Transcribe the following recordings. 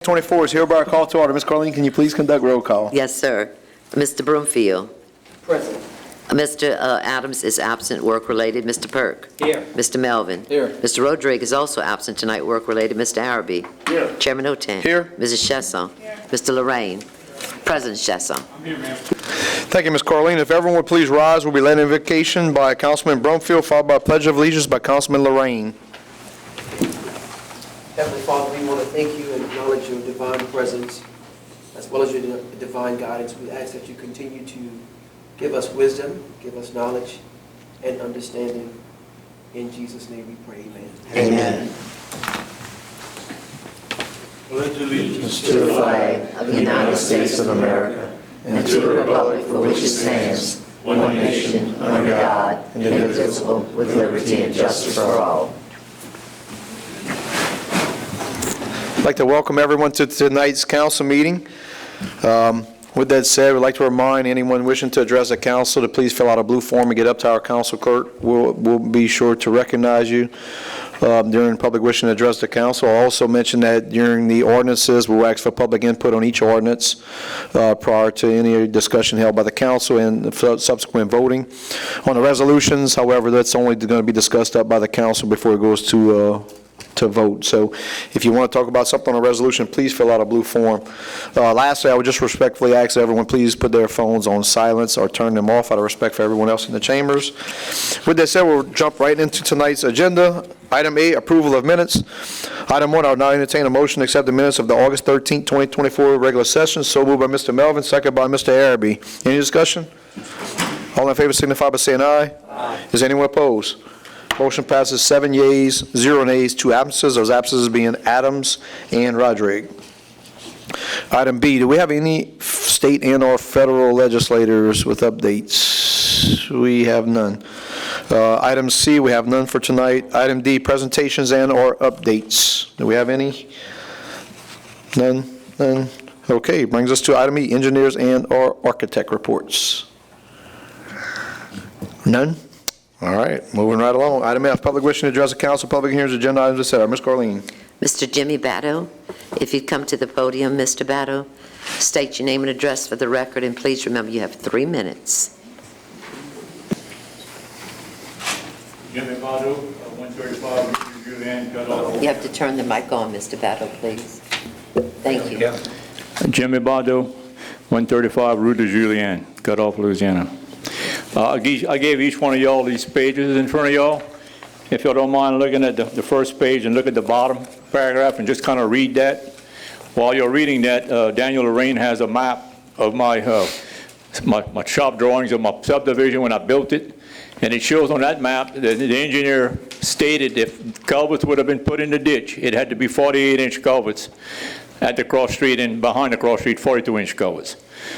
24 is hereby called to order. Ms. Carlene, can you please conduct roll call? Yes, sir. Mr. Broomfield. Present. Mr. Adams is absent, work-related. Mr. Perk. Here. Mr. Melvin. Here. Mr. Rodriguez is also absent tonight, work-related. Mr. Araby. Here. Chairman Oten. Here. Mrs. Chesson. Here. Mr. Lorraine. President Chesson. I'm here, ma'am. Thank you, Ms. Carlene. If everyone would please rise, we'll be led in invocation by Councilman Brumfield, followed by a pledge of allegiance by Councilman Lorraine. Heavenly Father, we want to thank you and acknowledge your divine presence as well as your divine guidance. We ask that you continue to give us wisdom, give us knowledge and understanding. In Jesus' name we pray, amen. Amen. Pledge allegiance To the flag of the United States of America and to the republic for which it stands, one nation, under God, indivisible, with liberty and justice for all. I'd like to welcome everyone to tonight's council meeting. With that said, we'd like to remind anyone wishing to address the council to please fill out a blue form and get up to our council clerk. We'll be sure to recognize you during public wishing to address the council. I'll also mention that during the ordinances, we'll ask for public input on each ordinance prior to any discussion held by the council and subsequent voting. On the resolutions, however, that's only going to be discussed up by the council before it goes to vote. So if you want to talk about something on a resolution, please fill out a blue form. Lastly, I would just respectfully ask everyone, please put their phones on silence or turn them off out of respect for everyone else in the chambers. With that said, we'll jump right into tonight's agenda. Item A, approval of minutes. Item 1, I will now entertain a motion to accept the minutes of the August 13th, 2024 regular session. So moved by Mr. Melvin, second by Mr. Araby. Any discussion? All in favor signify by saying aye. Aye. Is anyone opposed? Motion passes 7 yeas, 0 nays, 2 absences. Those absences being Adams and Rodriguez. Item B, do we have any state and or federal legislators with updates? We have none. Item C, we have none for tonight. Item D, presentations and or updates. Do we have any? None? None? Okay, brings us to item E, engineers and or architect reports. None? All right, moving right along. Item F, public wishing to address the council, public hearings, agenda items, etc. Ms. Carlene. Mr. Jimmy Batto, if you'd come to the podium, Mr. Batto, state your name and address for the record, and please remember you have 3 minutes. Jimmy Batto, 135 Julian, cut off. You have to turn the mic on, Mr. Batto, please. Thank you. Jimmy Batto, 135 Rue de Julian, cut off, Louisiana. I gave each one of y'all these pages in front of y'all. If y'all don't mind looking at the first page and look at the bottom paragraph and just kind of read that. While you're reading that, Daniel Lorraine has a map of my shop drawings of my subdivision when I built it. And it shows on that map that the engineer stated if culverts would have been put in the ditch, it had to be 48-inch culverts at the cross street, and behind the cross street, 42-inch culverts.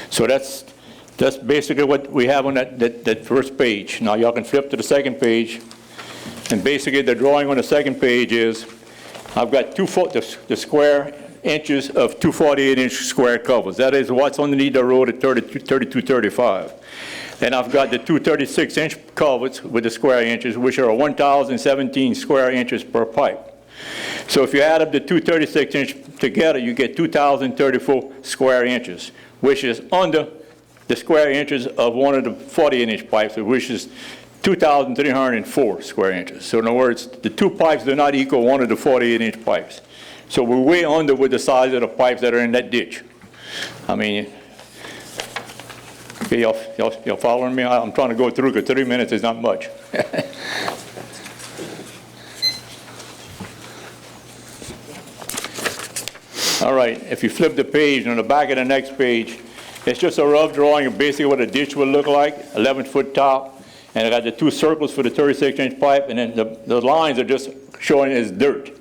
So that's basically what we have on that first page. Now y'all can flip to the second page. And basically the drawing on the second page is, I've got the square inches of 2 48-inch square culverts. That is what's underneath the road at 3235. And I've got the 2 36-inch culverts with the square inches, which are 1,017 square inches per pipe. So if you add up the 2 36-inch together, you get 2,034 square inches, which is under the square inches of one of the 48-inch pipes, which is 2,304 square inches. So in other words, the two pipes do not equal one of the 48-inch pipes. So we're way under with the size of the pipes that are in that ditch. I mean, okay, y'all following me? I'm trying to go through because 3 minutes is not much. All right, if you flip the page, on the back of the next page, it's just a rough drawing of basically what a ditch would look like, 11-foot top, and I got the 2 circles for the 36-inch pipe, and then the lines are just showing as dirt.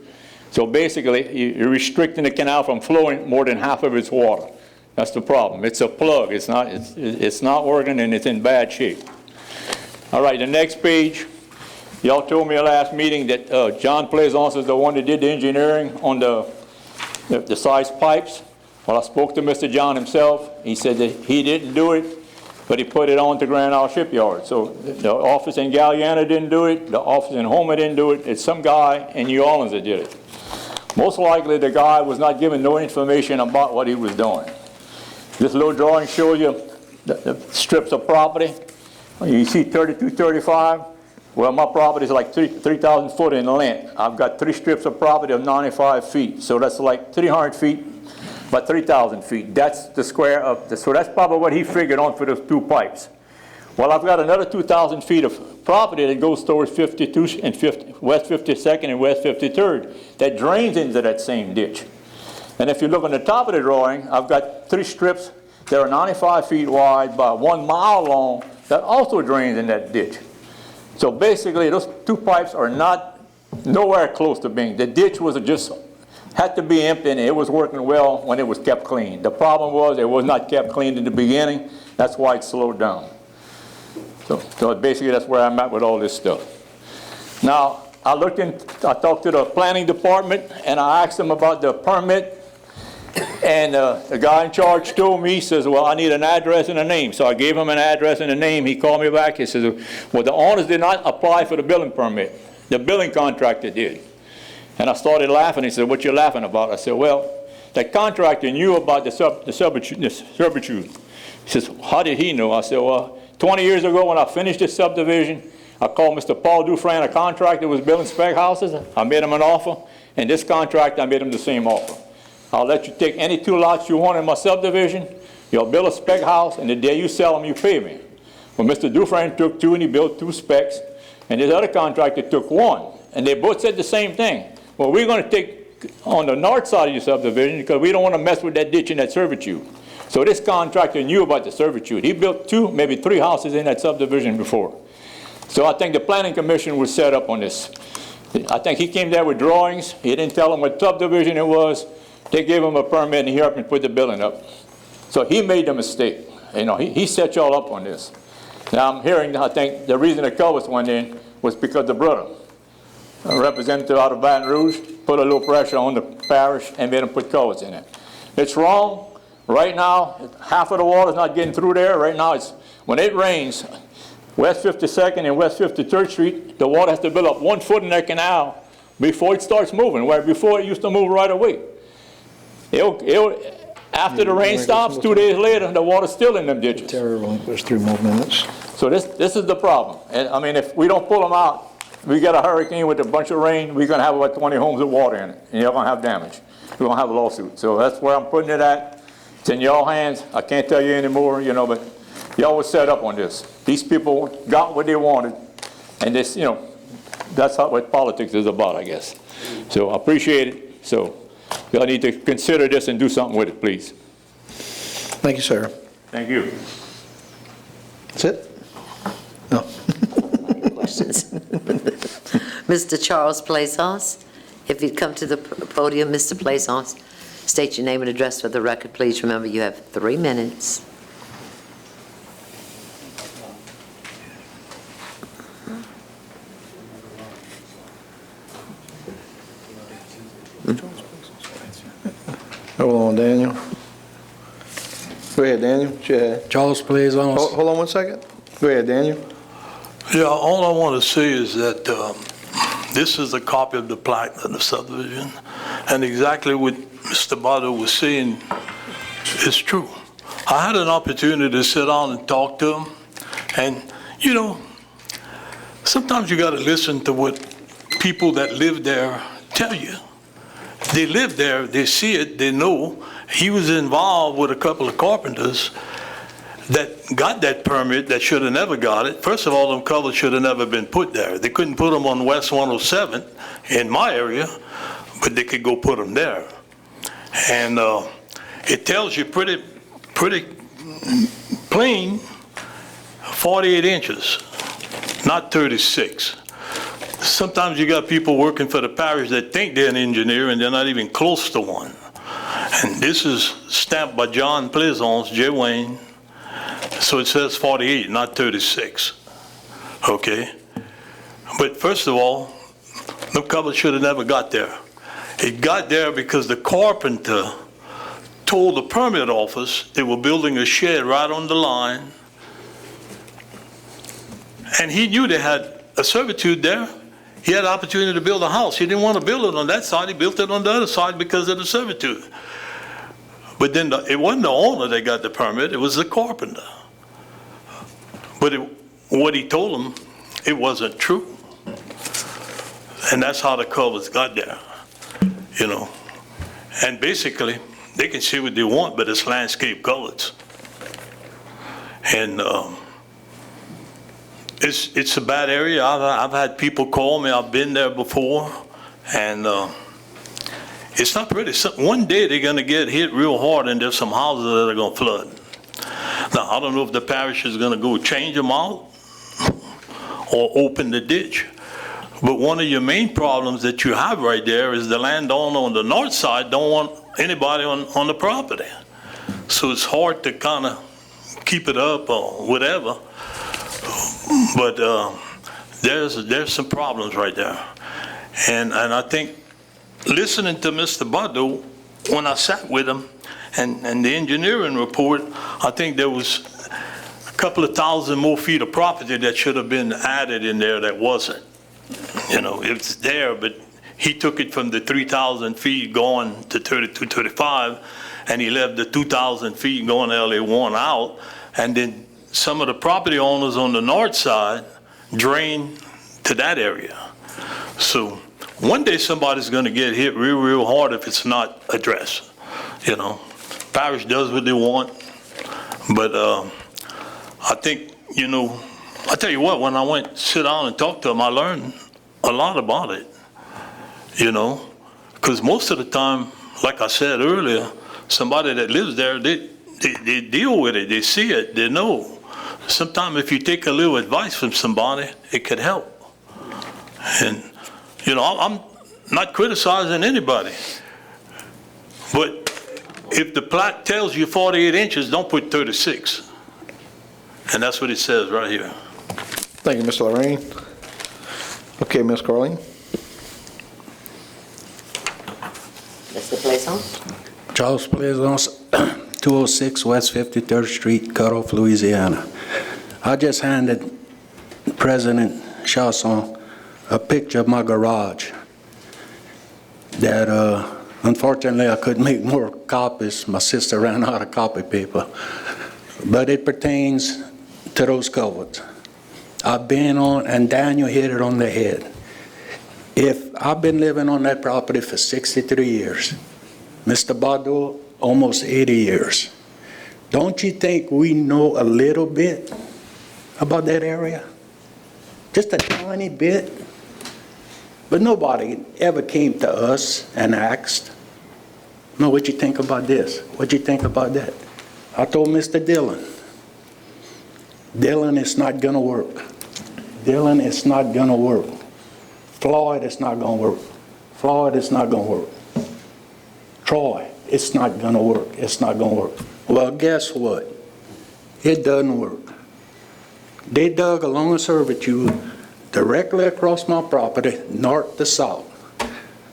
So basically, you're restricting the canal from flowing more than half of its water. That's the problem. It's a plug. It's not working, and it's in bad shape. All right, the next page, y'all told me last meeting that John Plaisance is the one that did the engineering on the size pipes. Well, I spoke to Mr. John himself. He said that he didn't do it, but he put it on to Grand Isle Shipyard. So the office in Galliana didn't do it. The office in Houma didn't do it. It's some guy in New Orleans that did it. Most likely, the guy was not giving no information about what he was doing. This little drawing shows you the strips of property. You see 32, 35. Well, my property is like 3,000 foot in length. I've got 3 strips of property of 95 feet. So that's like 300 feet by 3,000 feet. That's the square of the, so that's probably what he figured on for those 2 pipes. Well, I've got another 2,000 feet of property that goes towards 52 and 50, West 52nd and West 53rd that drains into that same ditch. And if you look on the top of the drawing, I've got 3 strips that are 95 feet wide by 1 mile long that also drains in that ditch. So basically, those 2 pipes are not nowhere close to being. The ditch was just had to be empty, and it was working well when it was kept clean. The problem was it was not kept clean in the beginning. That's why it slowed down. So basically, that's where I'm at with all this stuff. Now, I talked to the planning department, and I asked them about the permit. And the guy in charge told me, he says, well, I need an address and a name. So I gave him an address and a name. He called me back. He says, well, the owners did not apply for the building permit. The building contractor did. And I started laughing. He said, what you laughing about? I said, well, the contractor knew about the servitude. He says, how did he know? I said, well, 20 years ago when I finished this subdivision, I called Mr. Paul Dufresne, a contractor who was building spec houses. I made him an offer. And this contractor, I made him the same offer. I'll let you take any 2 lots you want in my subdivision. You'll build a spec house, and the day you sell them, you pay me. Well, Mr. Dufresne took 2, and he built 2 specs, and this other contractor took 1. And they both said the same thing. Well, we're going to take on the north side of your subdivision because we don't want to mess with that ditch and that servitude. So this contractor knew about the servitude. He built 2, maybe 3 houses in that subdivision before. So I think the planning commission was set up on this. I think he came there with drawings. He didn't tell them what subdivision it was. They gave him a permit, and he helped me put the building up. So he made the mistake. You know, he set y'all up on this. Now I'm hearing, I think the reason the culverts went in was because the brother, a representative out of Baton Rouge, put a little pressure on the parish and made them put culverts in it. It's wrong. Right now, half of the water's not getting through there. Right now, it's when it rains, West 52nd and West 53rd Street, the water has to build up 1 foot in that canal before it starts moving, where before it used to move right away. After the rain stops, 2 days later, the water's still in them ditches. There's 3 more minutes. So this is the problem. And I mean, if we don't pull them out, we get a hurricane with a bunch of rain, we're going to have about 20 homes with water in it, and you're going to have damage. We're going to have a lawsuit. So that's where I'm putting it at. It's in your hands. I can't tell you anymore, you know, but y'all was set up on this. These people got what they wanted, and this, you know, that's what politics is about, I guess. So I appreciate it. So y'all need to consider this and do something with it, please. Thank you, sir. Thank you. That's it? No. Questions? Mr. Charles Plaisance, if you'd come to the podium, Mr. Plaisance, state your name and address for the record, please. Remember, you have 3 minutes. Hold on, Daniel. Go ahead, Daniel. Charles Plaisance. Hold on 1 second. Go ahead, Daniel. Yeah, all I want to say is that this is a copy of the plat of the subdivision, and exactly what Mr. Bado was saying is true. I had an opportunity to sit down and talk to him, and, you know, sometimes you got to listen to what people that live there tell you. They live there, they see it, they know. He was involved with a couple of carpenters that got that permit that should have never got it. First of all, them colors should have never been put there. They couldn't put them on West 107 in my area, but they could go put them there. And it tells you pretty plain, 48 inches, not 36. Sometimes you got people working for the parish that think they're an engineer and they're not even close to one. And this is stamped by John Plaisance, J. Wayne. So it says 48, not 36. Okay? But first of all, the cover should have never got there. It got there because the carpenter told the permit office they were building a shed right on the line. And he knew they had a servitude there. He had the opportunity to build a house. He didn't want to build it on that side. He built it on the other side because of the servitude. But then it wasn't the owner that got the permit. It was the carpenter. But what he told him, it wasn't true. And that's how the covers got there, you know. And basically, they can see what they want, but it's landscape colors. And it's a bad area. I've had people call me. I've been there before, and it's not pretty. One day they're going to get hit real hard, and there's some houses that are going to flood. Now, I don't know if the parish is going to go change them out or open the ditch. But one of your main problems that you have right there is the landowner on the north side don't want anybody on the property. So it's hard to kind of keep it up or whatever. But there's some problems right there. And I think listening to Mr. Badu, when I sat with him and the engineering report, I think there was a couple of thousand more feet of property that should have been added in there that wasn't. You know, it's there, but he took it from the 3,000 feet going to 32, 35, and he left the 2,000 feet going LA1 out, and then some of the property owners on the north side drain to that area. So one day somebody's going to get hit real hard if it's not addressed. You know, Parish does what they want, but I think, you know, I tell you what, when I went sit down and talk to him, I learned a lot about it, you know, because most of the time, like I said earlier, somebody that lives there, they deal with it, they see it, they know. Sometimes if you take a little advice from somebody, it could help. And, you know, I'm not criticizing anybody, but if the plat tells you 48 inches, don't put 36. And that's what it says right here. Thank you, Mr. Lorraine. Okay, Ms. Carleen. Mr. Plaisance? Charles Plaisance, 206 West 53rd Street, Cutoff, Louisiana. I just handed President Chasson a picture of my garage that unfortunately I couldn't make more copies. My sister ran out of copy paper. But it pertains to those covers. I've been on, and Daniel hit it on the head. If I've been living on that property for 63 years, Mr. Badu, almost 80 years. Don't you think we know a little bit about that area? Just a tiny bit. But nobody ever came to us and asked, no, what you think about this? What you think about that? I told Mr. Dillon, Dillon, it's not going to work. Dillon, it's not going to work. Floyd, it's not going to work. Floyd, it's not going to work. Troy, it's not going to work. It's not going to work. Well, guess what? It doesn't work. They dug along a servitude directly across my property, north to south.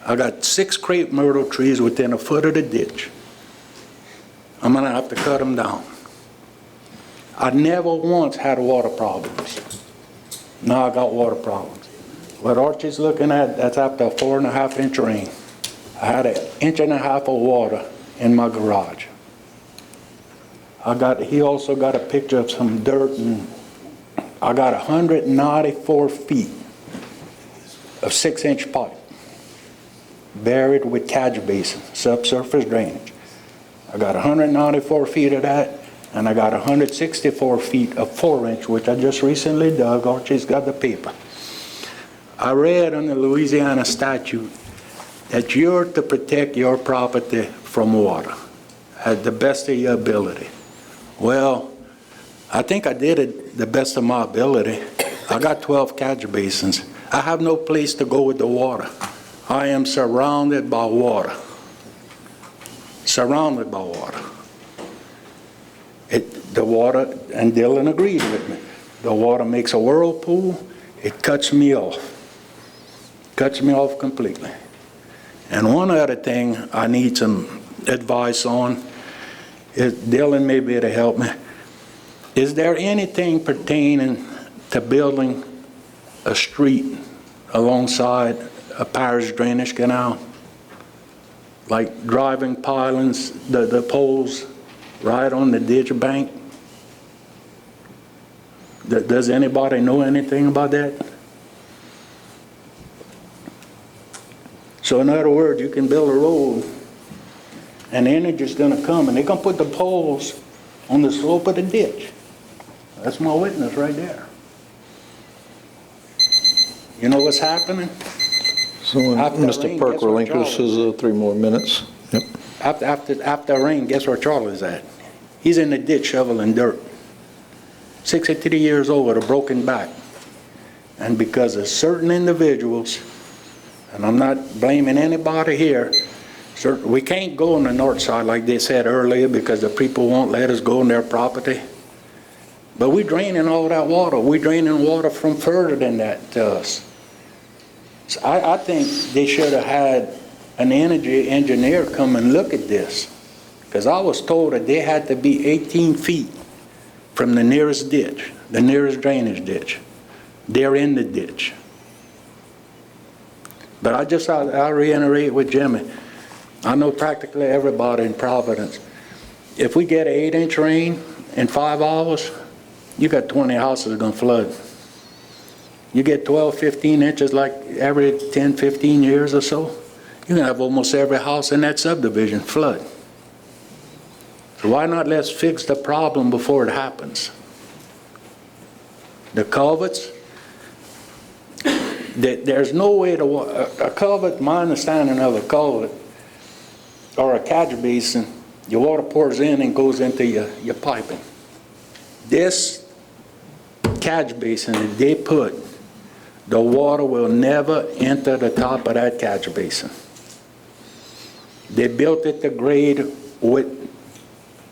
I got 6 crepe myrtle trees within a foot of the ditch. I'm going to have to cut them down. I never once had water problems. Now I got water problems. What Archie's looking at, that's after a 4.5-inch rain. I had 1.5 inches of water in my garage. He also got a picture of some dirt, and I got 194 feet of 6-inch pipe buried with catch basin, subsurface drainage. I got 194 feet of that, and I got 164 feet of 4-inch, which I just recently dug. Archie's got the paper. I read on the Louisiana statute that you're to protect your property from water at the best of your ability. Well, I think I did it the best of my ability. I got 12 catch basins. I have no place to go with the water. I am surrounded by water. Surrounded by water. The water, and Dylan agreed with me, the water makes a whirlpool, it cuts me off. Cuts me off completely. And one other thing I need some advice on, is Dylan may be able to help me. Is there anything pertaining to building a street alongside a parish drainage canal, like driving pylons, the poles right on the ditch bank. Does anybody know anything about that? So in other words, you can build a road and the energy's gonna come and they're gonna put the poles on the slope of the ditch. That's my witness right there. You know what's happening? So After Mr. rain, Perk guess where relinquishes 3 more minutes. Yep. After rain, guess where Charlie's at? He's in the ditch shoveling dirt. 63 years old with a broken back. And because of certain individuals, and I'm not blaming anybody here, we can't go on the north side like they said earlier because the people won't let us go on their property. But we're draining all that water. We're draining water from further than that to us. So I think they should have had an energy engineer come and look at this. Because I was told that they had to be 18 feet from the nearest ditch, the nearest drainage ditch. They're in the ditch. But I reiterate with Jimmy. I know practically everybody in Providence. If we get an 8-inch rain in 5 hours, you got 20 houses going to flood. You get 12, 15 inches like every 10, 15 years or so, you're going to have almost every house in that subdivision flood. So why not let's fix the problem before it happens? The culverts, there's no way to, a culvert, my understanding of a culvert or a catch basin, your water pours in and goes into your piping. This catch basin that they put, the water will never enter the top of that catch basin. They built it to grade with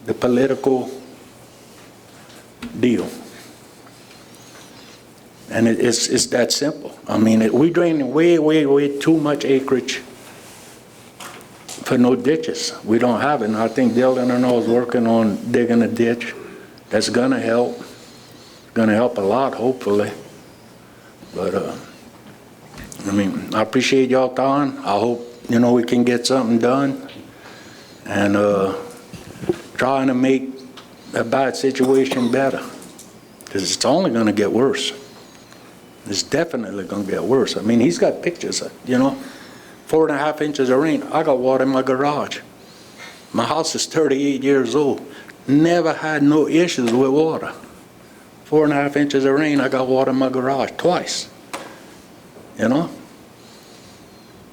the political deal. And it's that simple. I mean, we're draining way too much acreage for no ditches. We don't have it. And I think Dylan and I is working on digging a ditch. That's gonna help. Gonna help a lot, hopefully. But I mean, I appreciate y'all time. I hope, you know, we can get something done. And trying to make a bad situation better. Because it's only gonna get worse. It's definitely gonna get worse. I mean, he's got pictures, you know, 4.5 inches of rain. I got water in my garage. My house is 38 years old. Never had no issues with water. 4.5 inches of rain, I got water in my garage twice. You know?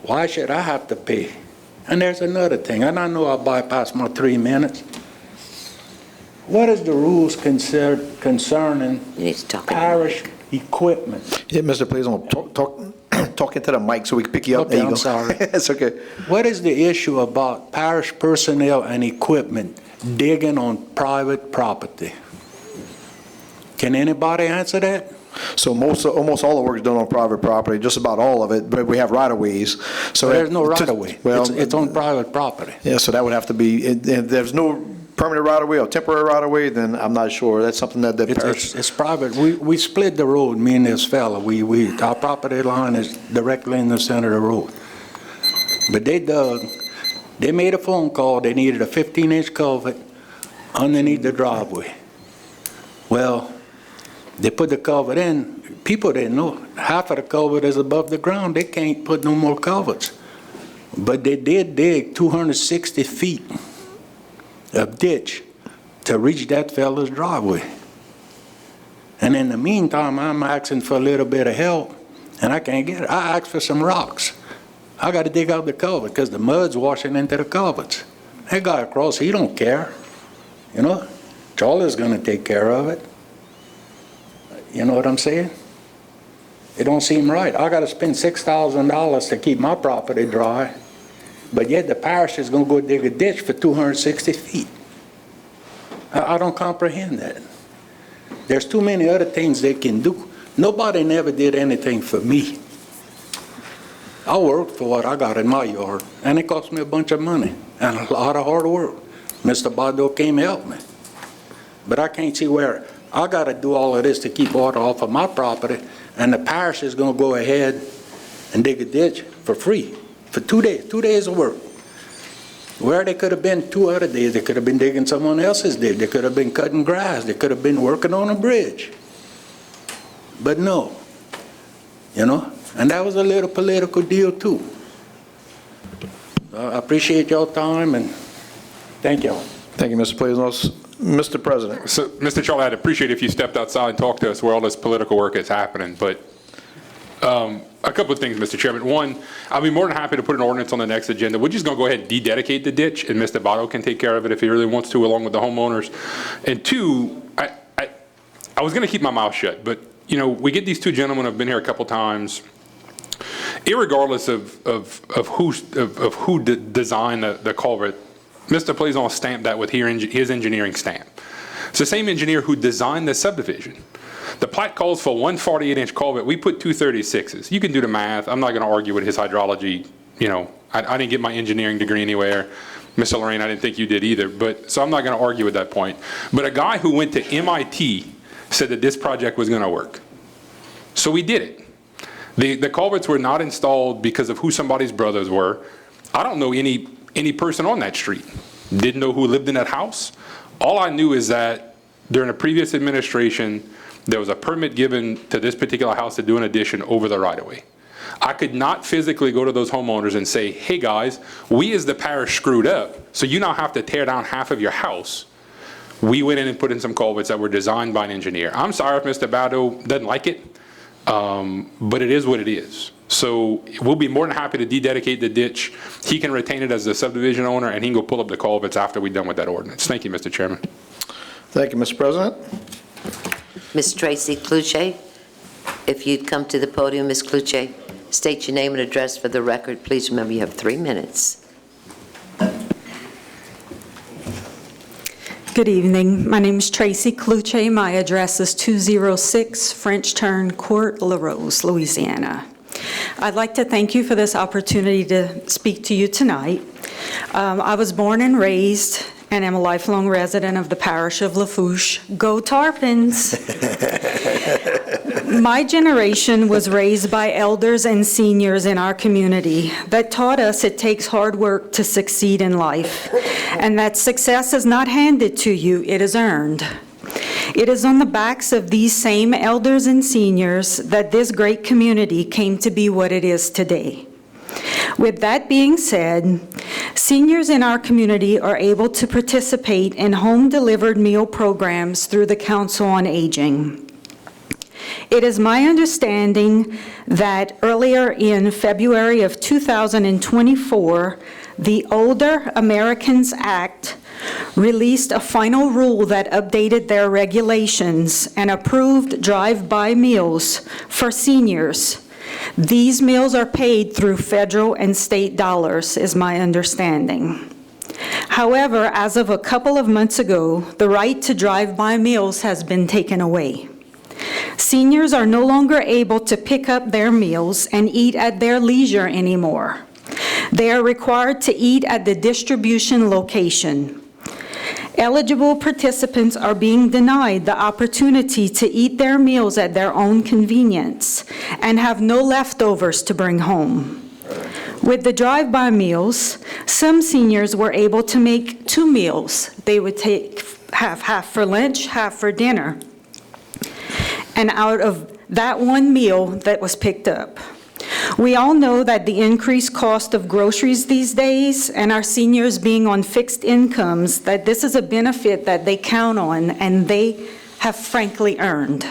Why should I have to pay? And there's another thing, and I know I bypassed my 3 minutes. What is the rules concerning You need to talk. parish equipment? Yeah, Mr. Please, I'm talk into the mic so we can pick you up. Okay, There you I'm go. sorry. That's okay. What is the issue about parish personnel and equipment digging on private property? Can anybody answer that? So almost all the work is done on private property, just about all of it, but we have right-of-ways. So There's no right-of-way. Well, It's on private property. yeah, so that would have to be, if there's no permanent right-of-way or temporary right-of-way, then I'm not sure. That's something that the parish. It's private. We split the road, me and this fella. Our property line is directly in the center of the road. But they made a phone call. They needed a 15-inch culvert underneath the driveway. Well, they put the culvert in. People didn't know. Half of the culvert is above the ground. They can't put no more culverts. But they did dig 260 feet of ditch to reach that fella's driveway. And in the meantime, I'm asking for a little bit of help, and I can't get it. I asked for some rocks. I got to dig out the culvert because the mud's washing into the culverts. That guy across, he don't care. You know, Charlie's going to take care of it. You know what I'm saying? It don't seem right. I got to spend $6,000 to keep my property dry, but yet the parish is going to go dig a ditch for 260 feet. I don't comprehend that. There's too many other things they can do. Nobody never did anything for me. I worked for what I got in my yard, and it cost me a bunch of money and a lot of hard work. Mr. Bado came to help me. But I can't see where I got to do all of this to keep water off of my property, and the parish is going to go ahead and dig a ditch for free, for 2 days of work. Where they could have been 2 other days, they could have been digging someone else's ditch, they could have been cutting grass, they could have been working on a bridge. But no, you know, and that was a little political deal too. I appreciate y'all time, and thank y'all. Thank you, Mr. Plaisance. Mr. President. So, Mr. Charlie, I'd appreciate if you stepped outside and talked to us where all this political work is happening, but a couple of things, Mr. Chairman. One, I'll be more than happy to put an ordinance on the next agenda. We're just going to go ahead and de-dedicate the ditch, and Mr. Botto can take care of it if he really wants to, along with the homeowners. And two, I was going to keep my mouth shut, but, you know, we get these two gentlemen who have been here a couple times. Irregardless of who designed the culvert, Mr. Plaisance stamped that with his engineering stamp. It's the same engineer who designed the subdivision. The plat calls for 1 48-inch culvert. We put 2 36s. You can do the math. I'm not going to argue with his hydrology. You know, I didn't get my engineering degree anywhere. Mr. Lorraine, I didn't think you did either. But so I'm not going to argue with that point. But a guy who went to MIT said that this project was going to work. So we did it. The culverts were not installed because of who somebody's brothers were. I don't know any person on that street. Didn't know who lived in that house. All I knew is that during a previous administration, there was a permit given to this particular house to do an addition over the right-of-way. I could not physically go to those homeowners and say, hey guys, we as the parish screwed up, so you now have to tear down half of your house. We went in and put in some culverts that were designed by an engineer. I'm sorry if Mr. Bado doesn't like it, but it is what it is. So we'll be more than happy to de-dedicate the ditch. He can retain it as the subdivision owner, and he can go pull up the culverts after we're done with that ordinance. Thank you, Mr. Chairman. Thank you, Mr. President. Ms. Tracy Cluche, if you'd come to the podium, Ms. Cluche, state your name and address for the record. Please remember you have 3 minutes. Good evening. My name is Tracy Cluche. My address is 206 French Turn Court, La Rose, Louisiana. I'd like to thank you for this opportunity to speak to you tonight. I was born and raised and am a lifelong resident of the parish of Lafourche. Go Tarpons! My generation was raised by elders and seniors in our community that taught us it takes hard work to succeed in life, and that success is not handed to you, it is earned. It is on the backs of these same elders and seniors that this great community came to be what it is today. With that being said, seniors in our community are able to participate in home-delivered meal programs through the Council on Aging. It is my understanding that earlier in February of 2024, the Older Americans Act released a final rule that updated their regulations and approved drive-by meals for seniors. These meals are paid through federal and state dollars, is my understanding. However, as of a couple of months ago, the right to drive-by meals has been taken away. Seniors are no longer able to pick up their meals and eat at their leisure anymore. They are required to eat at the distribution location. Eligible participants are being denied the opportunity to eat their meals at their own convenience and have no leftovers to bring home. With the drive-by meals, some seniors were able to make 2 meals. They would have half for lunch, half for dinner. And out of that 1 meal that was picked up. We all know that the increased cost of groceries these days and our seniors being on fixed incomes, that this is a benefit that they count on and they have frankly earned.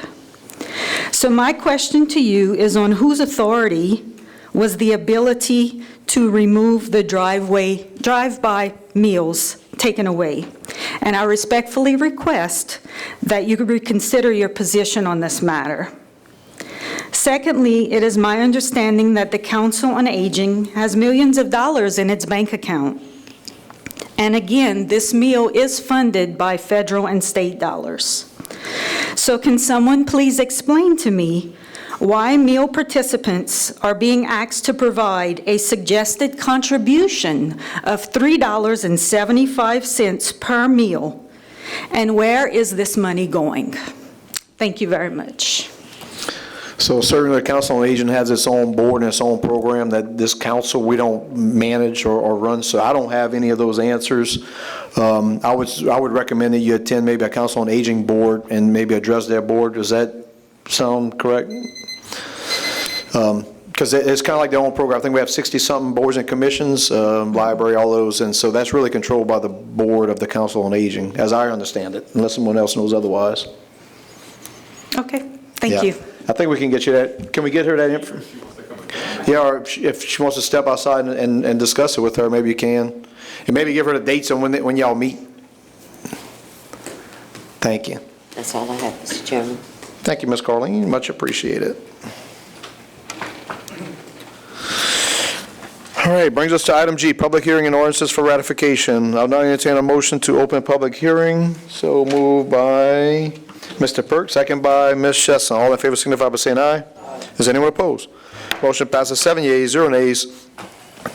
So my question to you is on whose authority was the ability to remove the drive-by meals taken away? And I respectfully request that you reconsider your position on this matter. Secondly, it is my understanding that the Council on Aging has millions of dollars in its bank account. And again, this meal is funded by federal and state dollars. So can someone please explain to me why meal participants are being asked to provide a suggested contribution of $3.75 per meal? And where is this money going? Thank you very much. So certainly the Council on Aging has its own board and its own program that this council, we don't manage or run, so I don't have any of those answers. I would recommend that you attend maybe a Council on Aging board and maybe address their board. Does that sound correct? Because it's kind of like their own program. I think we have 60-something boards and commissions, library, all those, and so that's really controlled by the board of the Council on Aging, as I understand it, unless someone else knows otherwise. Okay, thank Yeah. you. I think we can get you that. Can we get her that info? Yeah, or if she wants to step outside and discuss it with her, maybe you can. And maybe give her the dates on when y'all meet. Thank you. That's all I have, Mr. Chairman. Thank you, Ms. Carleen. Much appreciated. All right, brings us to item G, public hearing and ordinances for ratification. I'll now entertain a motion to open public hearing. So moved by Mr. Perk, second by Ms. Chesson. All in favor signify by saying aye. Is anyone opposed? Motion passes 7 yeas, 0 nays,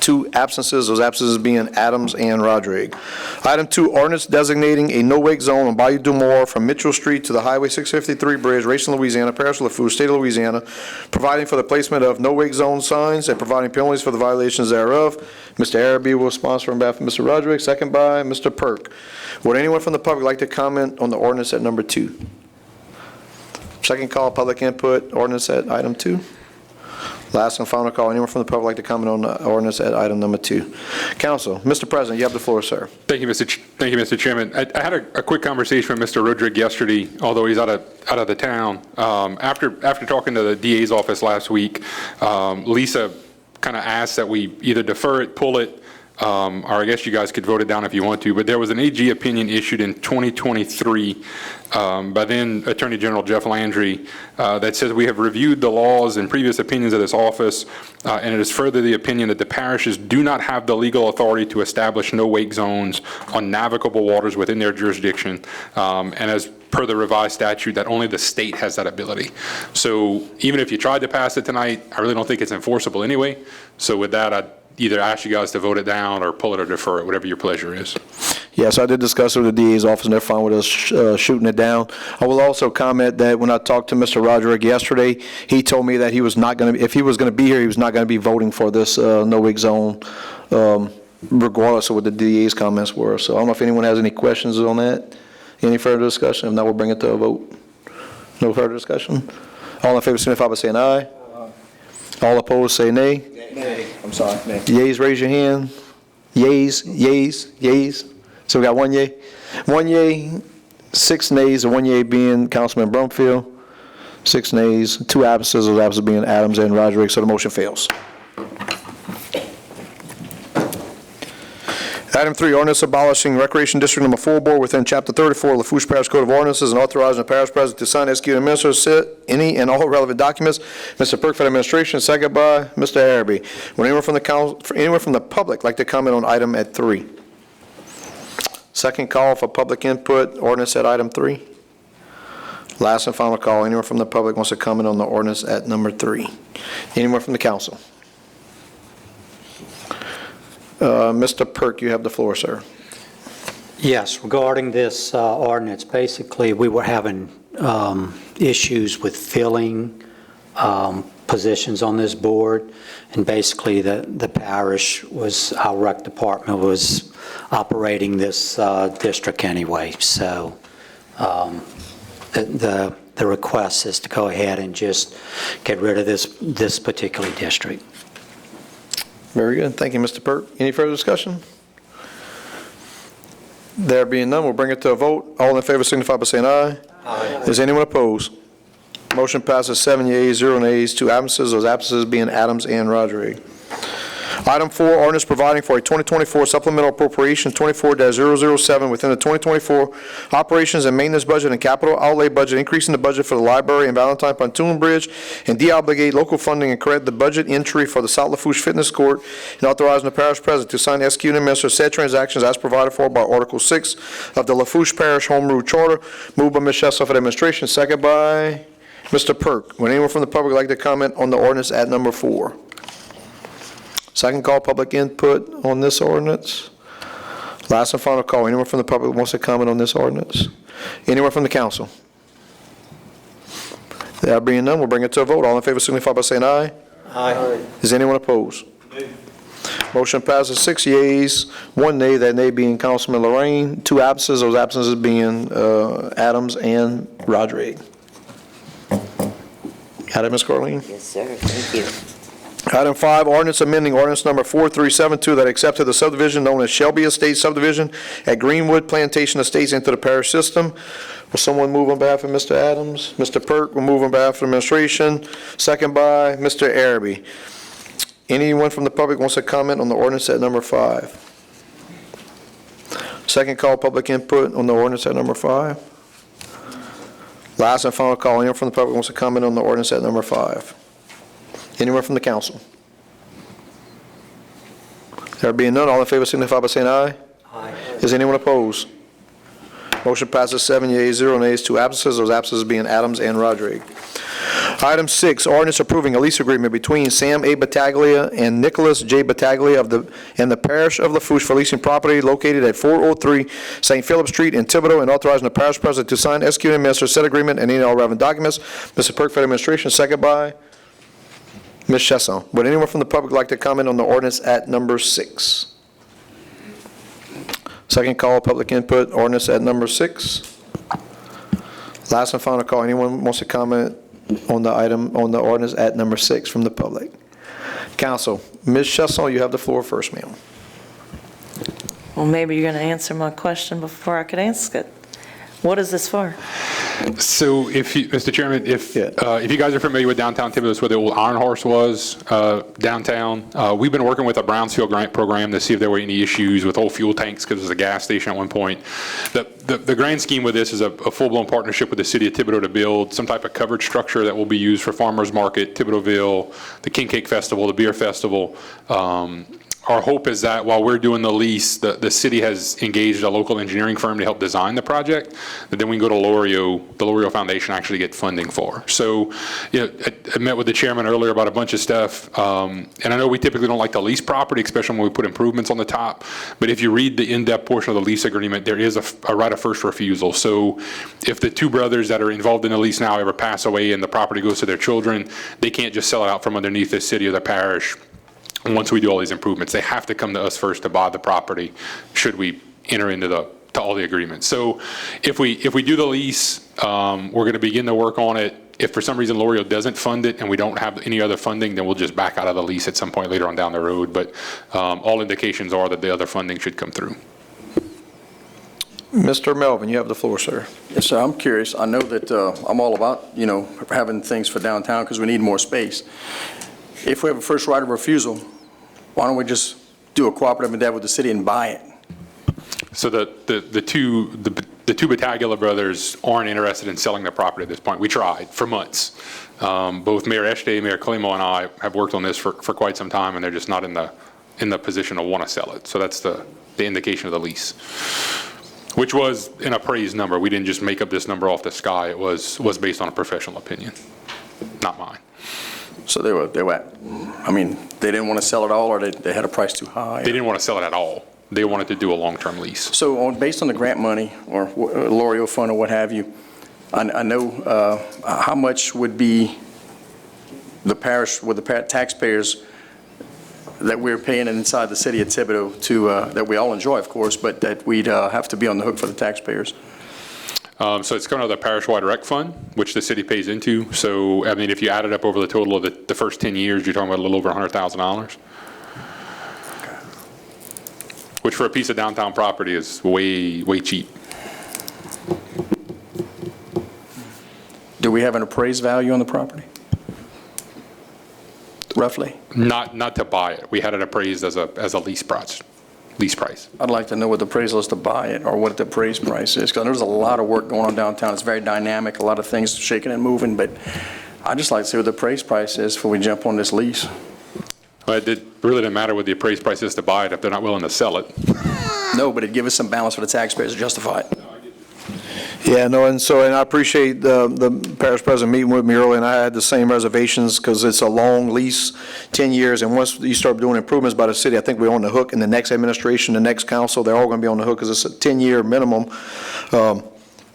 2 absences, those absences being Adams and Rodrigue. Item 2, ordinance designating a no-wake zone on Bayou du Mort from Mitchell Street to the Highway 653 bridge, Racine, Louisiana, Parish of Lafourche, State of Louisiana, providing for the placement of no-wake zone signs and providing penalties for the violations thereof. Mr. Araby will sponsor on behalf of Mr. Rodrigue, second by Mr. Perk. Would anyone from the public like to comment on the ordinance at number 2? Second call, public input, ordinance at item 2. Last and final call, anyone from the public like to comment on the ordinance at item number 2? Council, Mr. President, you have the floor, sir. Thank you, Mr. Chairman. I had a quick conversation with Mr. Rodrigue yesterday, although he's out of the town. After talking to the DA's office last week, Lisa kind of asked that we either defer it, pull it, or I guess you guys could vote it down if you want to, but there was an AG opinion issued in 2023 by then Attorney General Jeff Landry that says we have reviewed the laws and previous opinions of this office, and it is further the opinion that the parishes do not have the legal authority to establish no-wake zones on navigable waters within their jurisdiction, and as per the revised statute, that only the state has that ability. So even if you tried to pass it tonight, I really don't think it's enforceable anyway. So with that, I'd either ask you guys to vote it down or pull it or defer it, whatever your pleasure is. Yes, I did discuss it with the DA's office, and they're fine with us shooting it down. I will also comment that when I talked to Mr. Rodrigue yesterday, he told me that he was not going to, if he was going to be here, he was not going to be voting for this no-wake zone, regardless of what the DA's comments were. So I don't know if anyone has any questions on that. Any further discussion? If not, we'll bring it to a vote. No further discussion? All in favor, signify by saying aye. All opposed, say nay. Nay. I'm sorry, nay. Yeas, raise your hand. Yeas, yeas, yeas. So we got 1 yea. 1 yea, 6 nays, and 1 yea being Councilman Brumfield. 6 nays, 2 absences, those absences being Adams and Rodrigue, so the motion fails. Item 3, ordinance abolishing Recreation District Number 4 board within Chapter 34 of Lafourche Parish Code of Ordinances and authorizing the parish president to sign, execute, and administer any and all relevant documents. Mr. Perk for the administration, second by Mr. Araby. Would anyone from the council, anyone from the public like to comment on item at 3? Second call for public input, ordinance at item 3. Last and final call, anyone from the public wants to comment on the ordinance at number 3? Anyone from the council? Mr. Perk, you have the floor, sir. Yes, regarding this ordinance, basically, we were having issues with filling positions on this board, and basically the parish was, our rec department was operating this district anyway. So the request is to go ahead and just get rid of this particular district. Very good. Thank you, Mr. Perk. Any further discussion? There being none, we'll bring it to a vote. All in favor signify by saying aye. Aye. Is anyone opposed? Motion passes 7 yeas, 0 nays, 2 absences, those absences being Adams and Rodrigue. Item 4, ordinance providing for a 2024 supplemental appropriation 24-007 within the 2024 operations and maintenance budget and capital outlay budget, increasing the budget for the library and Valentine Pontoon Bridge, and deobligate local funding and credit the budget entry for the South Lafourche Fitness Court, and authorizing the parish president to sign, execute, and administer said transactions as provided for by Article 6 of the Lafourche Parish Home Rule Charter. Moved by Ms. Chesson for the administration, second by Mr. Perk. Would anyone from the public like to comment on the ordinance at number 4? Second call, public input on this ordinance. Last and final call, anyone from the public wants to comment on this ordinance? Anyone from the council? There being none, we'll bring it to a vote. All in favor signify by saying aye. Aye. Is anyone opposed? Motion passes 6 yeas, 1 nay, that nay being Councilman Lorraine, 2 absences, those absences being Adams and Rodrigue. Got it, Ms. Carleen? Yes, sir, thank you. Item 5, ordinance amending ordinance number 4372 that accepted the subdivision known as Shelby Estates subdivision at Greenwood Plantation Estates into the parish system. Will someone move on behalf of Mr. Adams? Mr. Perk will move on behalf of the administration. Second by Mr. Araby. Anyone from the public wants to comment on the ordinance at number 5? Second call, public input on the ordinance at number 5. Last and final call, anyone from the public wants to comment on the ordinance at number 5? Anyone from the council? There being none, all in favor signify by saying aye. Aye. Is anyone opposed? Motion passes 7 yeas, 0 nays, 2 absences, those absences being Adams and Rodrigue. Item 6, ordinance approving a lease agreement between Sam A. Battaglia and Nicholas J. Battaglia and the Parish of Lafourche for leasing property located at 403 St. Philip Street in Thibodaux, and authorizing the parish president to sign, execute, and administer said agreement and any all relevant documents. Mr. Perk for the administration, second by Ms. Chesson. Would anyone from the public like to comment on the ordinance at number 6? Second call, public input, ordinance at number 6. Last and final call, anyone wants to comment on the item, on the ordinance at number 6 from the public? Council, Ms. Chesson, you have the floor first, ma'am. Well, maybe you're going to answer my question before I could ask it. What is this for? So if you, Mr. Chairman, if you guys are familiar with downtown Thibodaux, that's where the old Iron Horse was, downtown. We've been working with a Brownsfield grant program to see if there were any issues with old fuel tanks, because it was a gas station at one point. The grand scheme with this is a full-blown partnership with the city of Thibodaux to build some type of coverage structure that will be used for Farmers Market, Thibodauxville, the King Cake Festival, the Beer Festival. Our hope is that while we're doing the lease, the city has engaged a local engineering firm to help design the project, that then we can go to the L'Oreal Foundation actually get funding for. So, you know, I met with the chairman earlier about a bunch of stuff, and I know we typically don't like to lease property, especially when we put improvements on the top, but if you read the in-depth portion of the lease agreement, there is a right of first refusal. So if the 2 brothers that are involved in the lease now ever pass away and the property goes to their children, they can't just sell it out from underneath the city or the parish. And once we do all these improvements, they have to come to us first to buy the property, should we enter into to all the agreements. So if we do the lease, we're going to begin to work on it. If for some reason L'Oreal doesn't fund it and we don't have any other funding, then we'll just back out of the lease at some point later on down the road. But all indications are that the other funding should come through. Mr. Melvin, you have the floor, sir. Yes, sir. I'm curious. I know that I'm all about, you know, having things for downtown because we need more space. If we have a first right of refusal, why don't we just do a cooperative endeavor with the city and buy it? So the two Battaglia brothers aren't interested in selling the property at this point. We tried for months. Both Mayor Eshte, Mayor Kalimo, and I have worked on this for quite some time, and they're just not in the position to want to sell it. So that's the indication of the lease, which was an appraised number. We didn't just make up this number off the sky. It was based on a professional opinion, not mine. So they were at, I mean, they didn't want to sell it all, or they had a price too high? They didn't want to sell it at all. They wanted to do a long-term lease. So based on the grant money or L'Oreal fund or what have you, I know how much would be the parish, with the taxpayers that we're paying inside the city of Thibodaux to, that we all enjoy, of course, but that we'd have to be on the hook for the taxpayers? So it's kind of the parish-wide rec fund, which the city pays into. So, I mean, if you add it up over the total of the first 10 years, you're talking about a little over $100,000. Which for a piece of downtown property is way, way cheap. Do we have an appraised value on the property? Roughly? Not to buy it. We had it appraised as a lease price. I'd like to know what the appraisal is to buy it, or what the appraised price is, because there's a lot of work going on downtown. It's very dynamic, a lot of things shaking and moving, but I'd just like to see what the appraised price is before we jump on this lease. Well, it really didn't matter what the appraised price is to buy it if they're not willing to sell it. No, but it'd give us some balance for the taxpayers to justify it. Yeah, no, and I appreciate the parish president meeting with me earlier, and I had the same reservations because it's a long lease, 10 years, and once you start doing improvements by the city, I think we're on the hook in the next administration, the next council, they're all going to be on the hook because it's a 10-year minimum.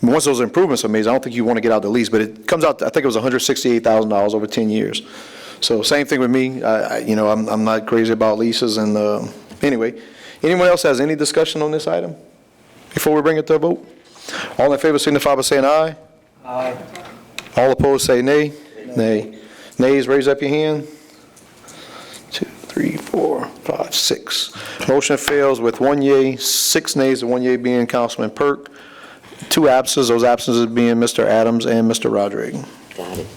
Once those improvements are made, I don't think you want to get out the lease, but it comes out, I think it was $168,000 over 10 years. So same thing with me, I'm not crazy about leases, and anyway. Anyone else has any discussion on this item before we bring it to a vote? All in favor signify by saying aye. Aye. All opposed say nay. Nay. Nays, raise up your hand. 2, 3, 4, 5, 6. Motion fails with 1 yea, 6 nays, and 1 yea being Councilman Perk. 2 absences, those absences being Mr. Adams and Mr. Rodrigue. Got it.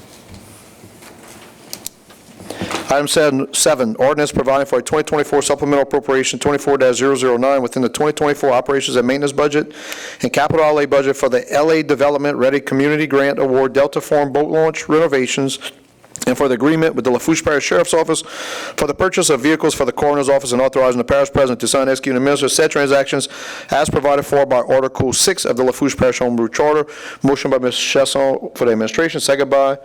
Item 7, ordinance providing for a 2024 supplemental appropriation 24-009 within the 2024 operations and maintenance budget and capital outlay budget for the LA Development Ready Community Grant Award Delta Form boat launch renovations, and for the agreement with the Lafourche Parish Sheriff's Office for the purchase of vehicles for the Coroner's Office, and authorizing the Parish President to sign, execute, and administer said transactions as provided for by Article 6 of the Lafourche Parish Home Rule Charter. Motion by Ms. Chesson for the administration, second by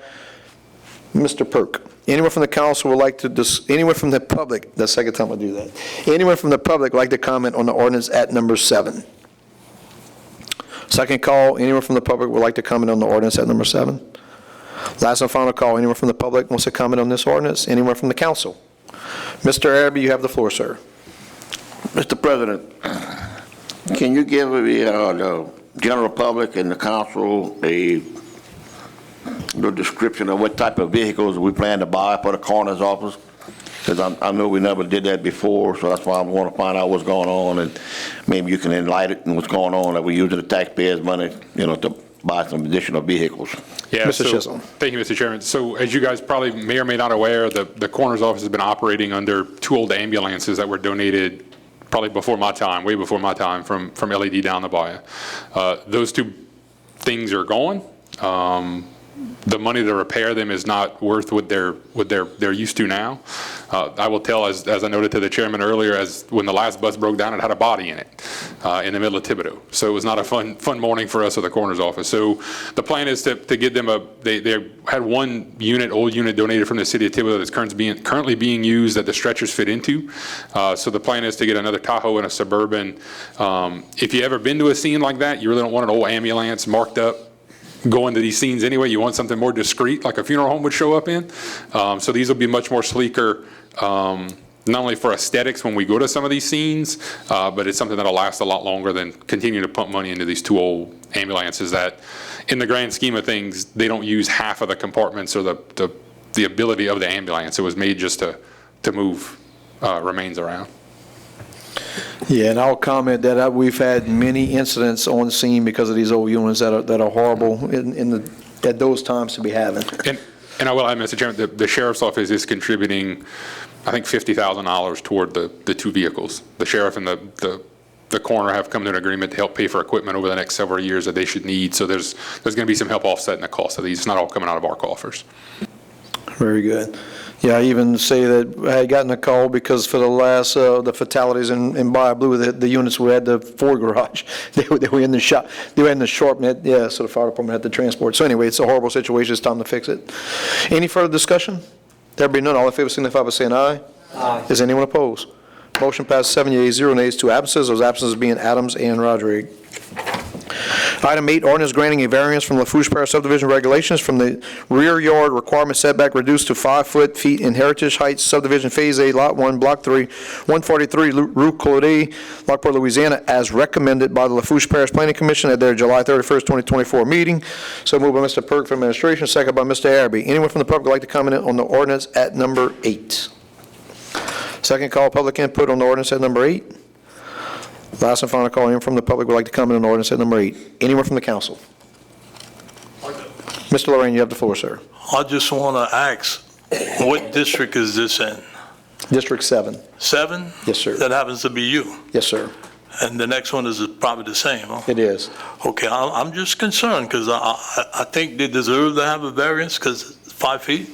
Mr. Perk. Anyone from the council would like to, anyone from the public, that's the second time I do that. Anyone from the public would like to comment on the ordinance at number 7? Second call, anyone from the public would like to comment on the ordinance at number 7? Last and final call, anyone from the public wants to comment on this ordinance? Anyone from the council? Mr. Araby, you have the floor, sir. Mr. President, can you give the general public and the council a little description of what type of vehicles we plan to buy for the coroner's office? Because I know we never did that before, so that's why I want to find out what's going on, and maybe you can enlighten what's going on, that we're using the taxpayers' money, to buy some additional vehicles. Yeah, Mr. so, Chisholm. thank you, Mr. Chairman. So as you guys probably may or may not aware, the coroner's office has been operating under 2 old ambulances that were donated probably before my time, way before my time, from LED down the bayou. Those 2 things are gone. The money to repair them is not worth what they're used to now. I will tell, as I noted to the chairman earlier, as when the last bus broke down, it had a body in it in the middle of Thibodeau. So it was not a fun morning for us at the coroner's office. So the plan is to give them they had 1 old unit donated from the city of Thibodeau that's currently being used that the stretchers fit into. So the plan is to get another Tahoe and a Suburban. If you ever been to a scene like that, you really don't want an old ambulance marked up going to these scenes anyway. You want something more discreet, like a funeral home would show up in. So these will be much more sleeker, not only for aesthetics when we go to some of these scenes, but it's something that'll last a lot longer than continuing to pump money into these 2 old ambulances that, in the grand scheme of things, they don't use half of the compartments or the ability of the ambulance. It was made just to move remains around. Yeah, and I'll comment that we've had many incidents on scene because of these old units that are horrible at those times to be having. And I will add, Mr. Chairman, the sheriff's office is contributing, I think, $50,000 toward the 2 vehicles. The sheriff and the coroner have come to an agreement to help pay for equipment over the next several years that they should need. So there's going to be some help offsetting the cost of these. It's not all coming out of our coffers. Very good. Yeah, I even say that I had gotten a call because for the last, the fatalities in Bayou Blue, the units were at the Ford garage. They were in the shop. They were in the shop, yeah, so the fire department had to transport. So anyway, it's a horrible situation. It's time to fix it. Any further discussion? There be none. All in favor signify by saying aye. Aye. Is anyone opposed? Motion passes 7 yeas, 0 nays, 2 absences. Those absences being Adams and Rodrigue. Item 8, ordinance granting a variance from Lafourche Parish subdivision regulations from the rear yard requirement setback reduced to 5 feet in Heritage Heights subdivision Phase A, Lot 1, Block 3, 143, Rue Clodet, Lockport, Louisiana, as recommended by the Lafourche Parish Planning Commission at their July 31st, 2024 meeting. So moved by Mr. Perk for administration, second by Mr. Araby. Anyone from the public would like to comment on the ordinance at number 8? Second call, public input on the ordinance at number 8. Last and final call, anyone from the public would like to comment on ordinance at number 8. Anyone from the council? Mr. Lorraine, you have the floor, sir. I just want to ask, what district is this in? District 7. 7? Yes, sir. That happens to be you. Yes, sir. And the next one is probably the same, huh? It is. Okay, I'm just concerned because I think they deserve to have a variance because 5 feet.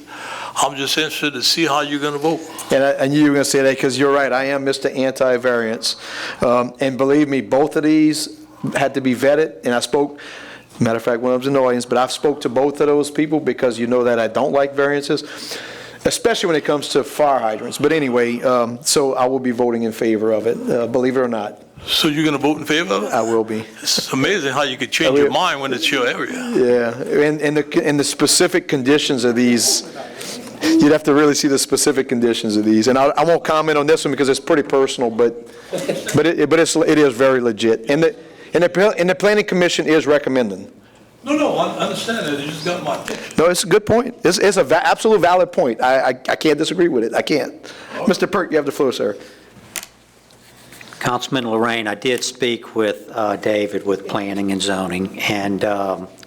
I'm just interested to see how you're going to vote. And I knew you were going to say that because you're right. I am Mr. Anti-Variance. And believe me, both of these had to be vetted. And I spoke, matter of fact, when I was in the audience, but I've spoke to both of those people because you know that I don't like variances. especially when it comes to fire hydrants. But anyway, so I will be voting in favor of it, believe it or not. So you're going to vote in favor of it? I will be. It's amazing how you could change your mind when it's your area. Yeah, and the specific conditions of these, you'd have to really see the specific conditions of these. And I won't comment on this one because it's pretty personal, but it is very legit. And the Planning Commission is recommending. No, I understand that. You just got my attention. No, it's a good point. It's an absolute valid point. I can't disagree with it. I can't. Mr. Perk, you have the floor, sir. Councilman Lorraine, I did speak with David with planning and zoning, and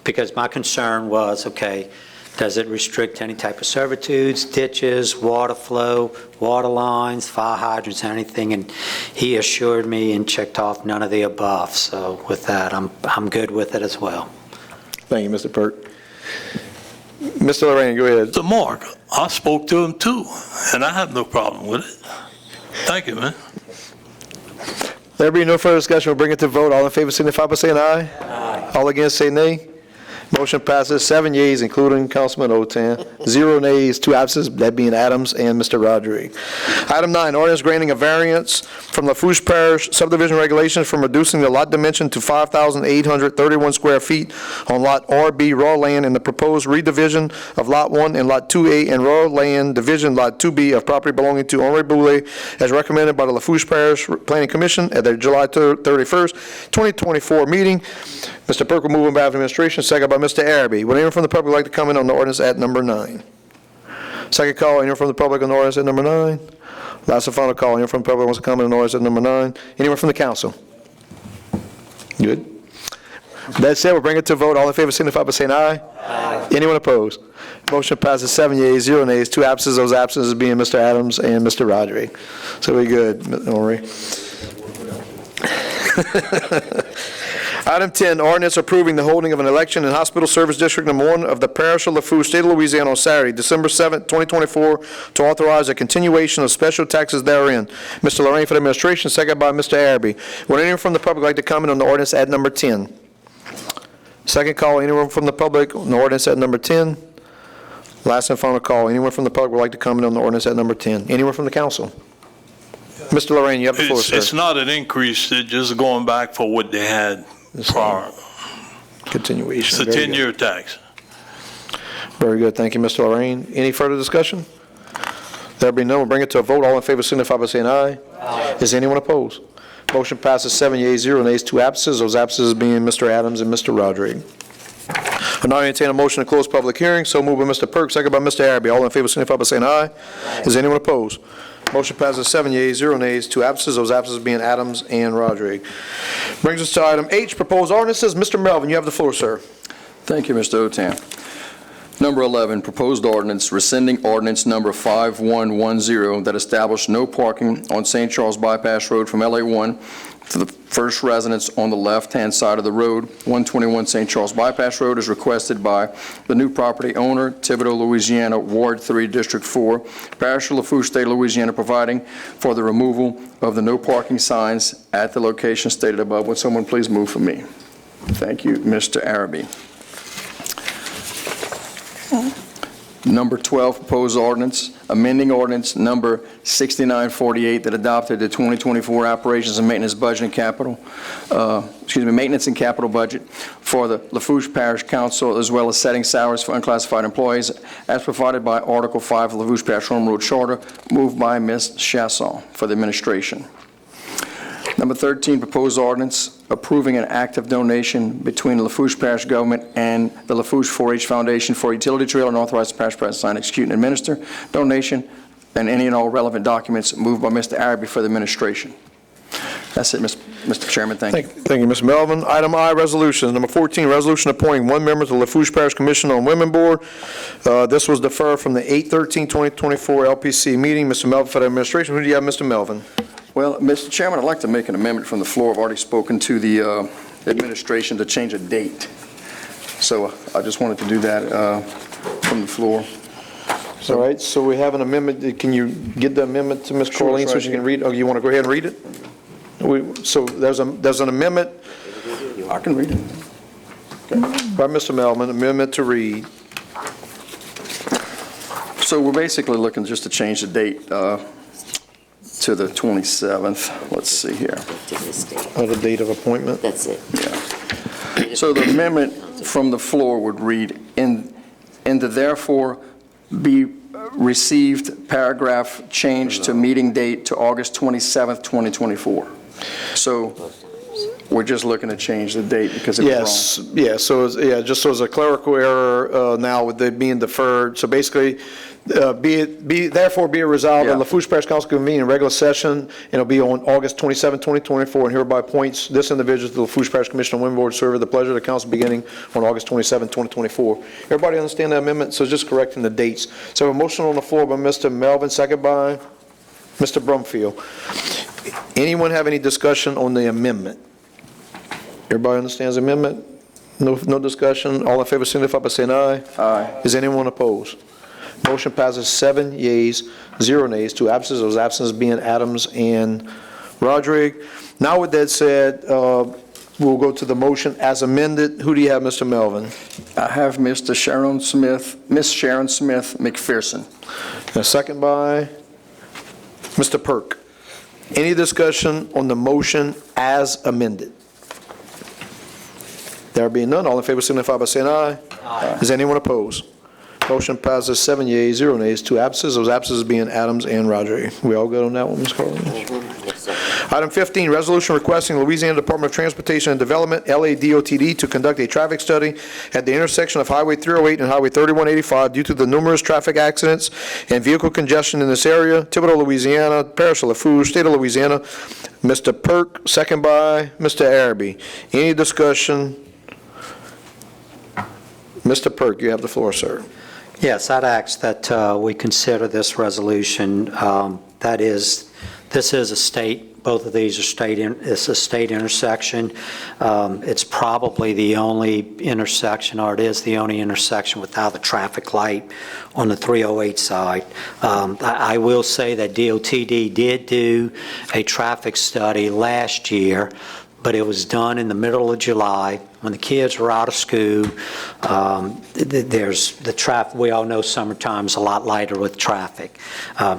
because my concern was, okay, does it restrict any type of servitudes, ditches, water flow, water lines, fire hydrants, anything? And he assured me and checked off none of the above. So with that, I'm good with it as well. Thank you, Mr. Perk. Mr. Lorraine, go ahead. So Mark, I spoke to him too, and I have no problem with it. Thank you, man. There be no further discussion. We'll bring it to vote. All in favor signify by saying aye. Aye. All against say nay. Motion passes 7 yeas, including Councilman Otan, 0 nays, 2 absences, that being Adams and Mr. Rodriguez. Item 9, ordinance granting a variance from Lafourche Parish subdivision regulations from reducing the lot dimension to 5,831 square feet on Lot RB raw land in the proposed redivision of Lot 1 and Lot 2A and raw land division Lot 2B of property belonging to Henri Boulay as recommended by the Lafourche Parish Planning Commission at their July 31st, 2024 meeting. Mr. Perk will move on behalf of the administration, second by Mr. Araby. Would anyone from the public like to comment on the ordinance at number 9? Second call, anyone from the public on the ordinance at number 9? Last and final call, anyone from the public wants to comment on the ordinance at number 9? Anyone from the council? Good. That said, we'll bring it to a vote. All in favor signify by saying aye. Aye. Anyone opposed? Motion passes 7 yeas, 0 nays, 2 absences. Those absences being Mr. Adams and Mr. Rodriguez. So we're good, Henri. Item 10, ordinance approving the holding of an election in Hospital Service District Number 1 of the Parish of Lafourche, State of Louisiana on Saturday, December 7, 2024, to authorize a continuation of special taxes therein. Mr. Lorraine for the administration, second by Mr. Araby. Would anyone from the public like to comment on the ordinance at number 10? Second call, anyone from the public on the ordinance at number 10? Last and final call, anyone from the public would like to comment on the ordinance at number 10? Anyone from the council? Mr. Lorraine, you have the floor, sir. It's not an increase, it's just going back for what they had prior. Continuation. It's a 10-year tax. Very good. Thank you, Mr. Lorraine. Any further discussion? There be none. We'll bring it to a vote. All in favor signify by saying aye. Aye. Is anyone opposed? Motion passes 7 yeas, 0 nays, 2 absences. Those absences being Mr. Adams and Mr. Rodriguez. I now entertain a motion to close public hearing. So moved by Mr. Perk, second by Mr. Araby. All in favor signify by saying aye. Aye. Is anyone opposed? Motion passes 7 yeas, 0 nays, 2 absences. Those absences being Adams and Rodriguez. Brings us to item H, proposed ordinances. Mr. Melvin, you have the floor, sir. Thank you, Mr. Otan. Number 11, proposed ordinance rescinding ordinance number 5110 that established no parking on St. Charles Bypass Road from LA 1 to the first residence on the left-hand side of the road. 121 St. Charles Bypass Road is requested by the new property owner, Thibodaux, Louisiana, Ward 3, District 4, Parish of Lafourche, State of Louisiana, providing for the removal of the no parking signs at the location stated above. Would someone please move for me? Thank you, Mr. Araby. Number 12, proposed ordinance, amending ordinance number 6948 that adopted the 2024 operations and maintenance budget and capital, maintenance and capital budget for the Lafourche Parish Council, as well as setting salaries for unclassified employees as provided by Article 5 of the Lafourche Parish Home Rule Charter, moved by Ms. Chasson for the administration. Number 13, proposed ordinance approving an act of donation between the Lafourche Parish government and the Lafourche 4-H Foundation for a utility trailer, and authorize the parish president to sign, execute, and administer donation and any and all relevant documents, moved by Mr. Araby for the administration. That's it, Mr. Chairman. Thank you. Thank you, Mr. Melvin. Item I, resolutions. Number 14, resolution appointing 1 member to the Lafourche Parish Commission on Women Board. This was deferred from the 8/13/2024 LPC meeting. Mr. Melvin for the administration. Who do you have, Mr. Melvin? Well, Mr. Chairman, I'd like to make an amendment from the floor. I've already spoken to the administration to change a date. So I just wanted to do that from the floor. All right, so we have an amendment. Can you get the amendment to Ms. Corleen so she can read? Oh, you want to go ahead and read it? So there's an amendment. I can read it. Okay. By Mr. Melvin, amendment to read. So we're basically looking just to change the date to the 27th. Let's see here. To this date. Or the date of appointment? That's it. Yeah. So the amendment from the floor would read, in the therefore be received paragraph changed to meeting date to August 27th, 2024. So we're just looking to change the date because it was wrong. Yes, yeah, so, just so as a clerical error now with it being deferred, so basically, therefore be it resolved, the Yeah. Lafourche Parish Council convene in regular session, and it'll be on August 27, 2024, and hereby appoints this individual to the Lafourche Parish Commission on Women Board to serve at the pleasure of the council beginning on August 27, 2024. Everybody understand that amendment? So just correcting the dates. So a motion on the floor by Mr. Melvin, second by Mr. Brumfield. Anyone have any discussion on the amendment? Everybody understands the amendment? No discussion? All in favor signify by saying aye. Aye. Is anyone opposed? Motion passes 7 yeas, 0 nays, 2 absences. Those absences being Adams and Rodrigue. Now with that said, we'll go to the motion as amended. Who do you have, Mr. Melvin? I have Miss Sharon Smith McPherson. A second by Mr. Perk. Any discussion on the motion as amended? There being none, all in favor signify by saying aye. Aye. Is anyone opposed? Motion passes 7 yeas, 0 nays, 2 absences. Those absences being Adams and Rodrigue. We all good on that one, Ms. Carlin? Yes, sir. Item 15, resolution requesting Louisiana Department of Transportation and Development, LADOTD, to conduct a traffic study at the intersection of Highway 308 and Highway 3185 due to the numerous traffic accidents and vehicle congestion in this area, Thibodaux, Louisiana, Parish of Lafourche, State of Louisiana. Mr. Perk, second by Mr. Araby. Any discussion? Mr. Perk, you have the floor, sir. Yes, I'd ask that we consider this resolution. This is a state, both of these are it's a state intersection. It's probably the only intersection, or it is the only intersection without a traffic light on the 308 side. I will say that DOTD did do a traffic study last year, but it was done in the middle of July when the kids were out of school. There's the traffic. We all know summertime's a lot lighter with traffic.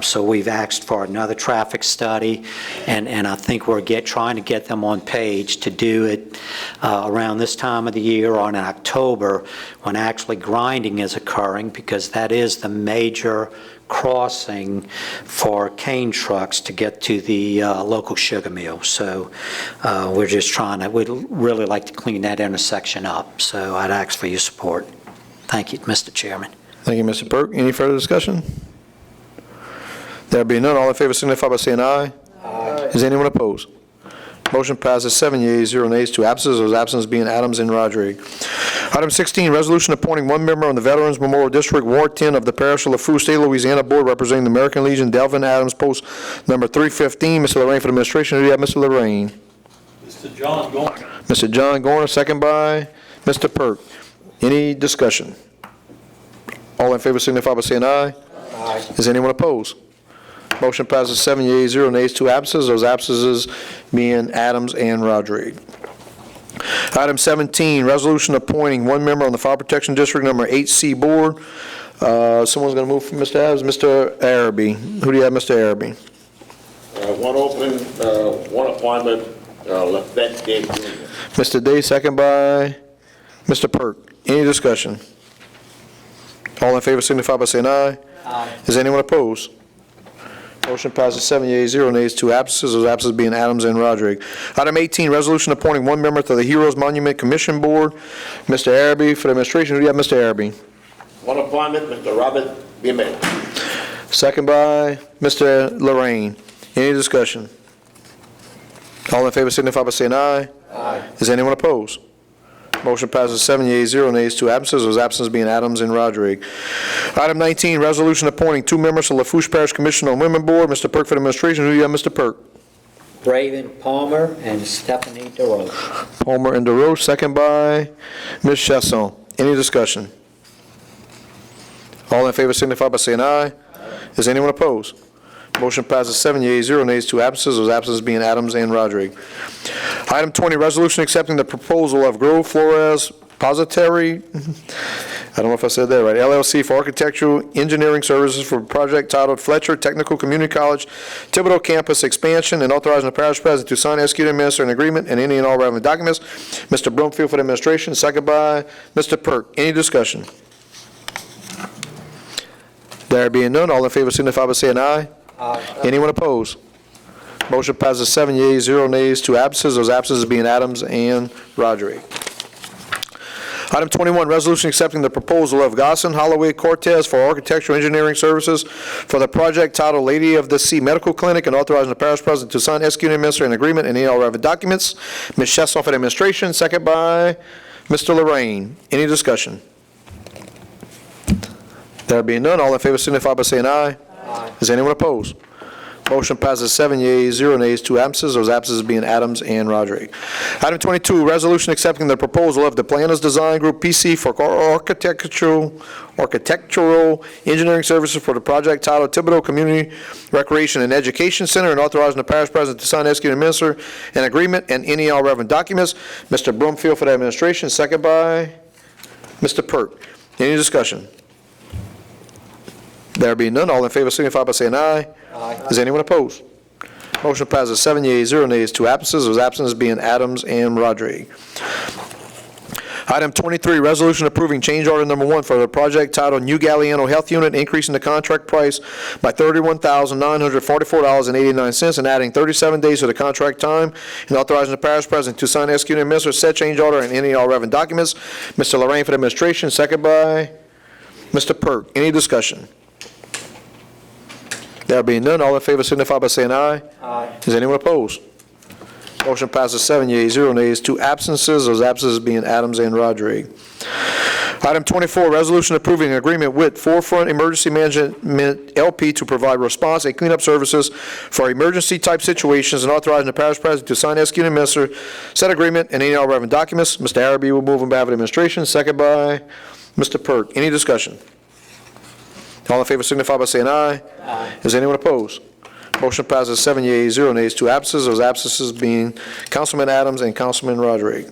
So we've asked for another traffic study, and I think we're trying to get them on page to do it around this time of the year or in October when actually grinding is occurring, because that is the major crossing for cane trucks to get to the local sugar mill. So we'd really like to clean that intersection up. So I'd ask for your support. Thank you, Mr. Chairman. Thank you, Mr. Perk. Any further discussion? There being none, all in favor signify by saying aye. Aye. Is anyone opposed? Motion passes 7 yeas, 0 nays, 2 absences. Those absences being Adams and Rodrigue. Item 16, resolution appointing one member on the Veterans Memorial District, Ward 10 of the Parish of Lafourche, State of Louisiana Board, representing the American Legion, Delvin Adams, post number 315. Mr. Lorraine for the administration. Who do you have, Mr. Lorraine? Mr. John Gorner. Mr. John Gorner, second by Mr. Perk. Any discussion? All in favor signify by saying aye. Aye. Is anyone opposed? Motion passes 7 yeas, 0 nays, 2 absences. Those absences being Adams and Rodrigue. Item 17, resolution appointing one member on the Fire Protection District Number 8C Board. Someone's going to move from Mr. Adams. Mr. Araby. Who do you have, Mr. Araby? One opening, one appointment, Lafette Day Jr. Mr. Day, second by Mr. Perk. Any discussion? All in favor signify by saying aye. Aye. Is anyone opposed? Motion passes 7 yeas, 0 nays, 2 absences. Those absences being Adams and Rodrigue. Item 18, resolution appointing one member to the Heroes Monument Commission Board. Mr. Araby for the administration. Who do you have, Mr. Araby? One appointment, Mr. Robert Bimel. Second by Mr. Lorraine. Any discussion? All in favor signify by saying aye. Aye. Is anyone opposed? Motion passes 7 yeas, 0 nays, 2 absences. Those absences being Adams and Rodrigue. Item 19, resolution appointing 2 members to Lafourche Parish Commission on Women Board. Mr. Perk for the administration. Who do you have, Mr. Perk? Raven Palmer and Stephanie DeRoche. Palmer and DeRoche, second by Ms. Chasson. Any discussion? All in favor signify by saying aye. Is anyone opposed? Motion passes 7 yeas, 0 nays, 2 absences. Those absences being Adams and Rodrigue. Item 20, resolution accepting the proposal of Grove Flores Positary, I don't know if I said that right, LLC for architectural engineering services for a project titled Fletcher Technical Community College, Thibodeau Campus Expansion, and authorizing the parish president to sign, execute, and administer an agreement and any and all relevant documents. Mr. Broomfield for the administration, second by Mr. Perk. Any discussion? There being none, all in favor signify by saying aye. Aye. Anyone opposed? Motion passes 7 yeas, 0 nays, 2 absences. Those absences being Adams and Roderick. Item 21, resolution accepting the proposal of Gosson Holloway Cortez for architectural engineering services for the project titled Lady of the Sea Medical Clinic, and authorizing the parish president to sign, execute, and administer an agreement and any all relevant documents. Ms. Chesson for the administration, second by Mr. Lorraine. Any discussion? There being none, all in favor signify by saying aye. Aye. Is anyone opposed? Motion passes 7 yeas, 0 nays, 2 absences. Those absences being Adams and Roderick. Item 22, resolution accepting the proposal of the Planners Design Group PC for architectural engineering services for the project titled Thibodeau Community Recreation and Education Center, and authorizing the parish president to sign, execute, and administer an agreement and any all relevant documents. Mr. Broomfield for the administration, second by Mr. Perk. Any discussion? There being none, all in favor signify by saying aye. Aye. Is anyone opposed? Motion passes 7 yeas, 0 nays, 2 absences. Those absences being Adams and Rodrigue. Item 23, resolution approving change order number 1 for the project titled New Galliano Health Unit, increasing the contract price by $31,944.89 and adding 37 days to the contract time, and authorizing the parish president to sign, execute, and administer said change order and any all relevant documents. Mr. Lorraine for the administration, second by Mr. Perk. Any discussion? There being none, all in favor signify by saying aye. Aye. Is anyone opposed? Motion passes 7 yeas, 0 nays, 2 absences. Those absences being Adams and Rodrigue. Item 24, resolution approving an agreement with Forefront Emergency Management LP to provide response and cleanup services for emergency-type situations, and authorizing the parish president to sign, execute, and administer said agreement and any all relevant documents. Mr. Araby will move on behalf of the administration, second by Mr. Perk. Any discussion? All in favor signify by saying aye. Aye. Is anyone opposed? Motion passes 7 yeas, 0 nays, 2 absences. Those absences being Councilman Adams and Councilman Rodrigue.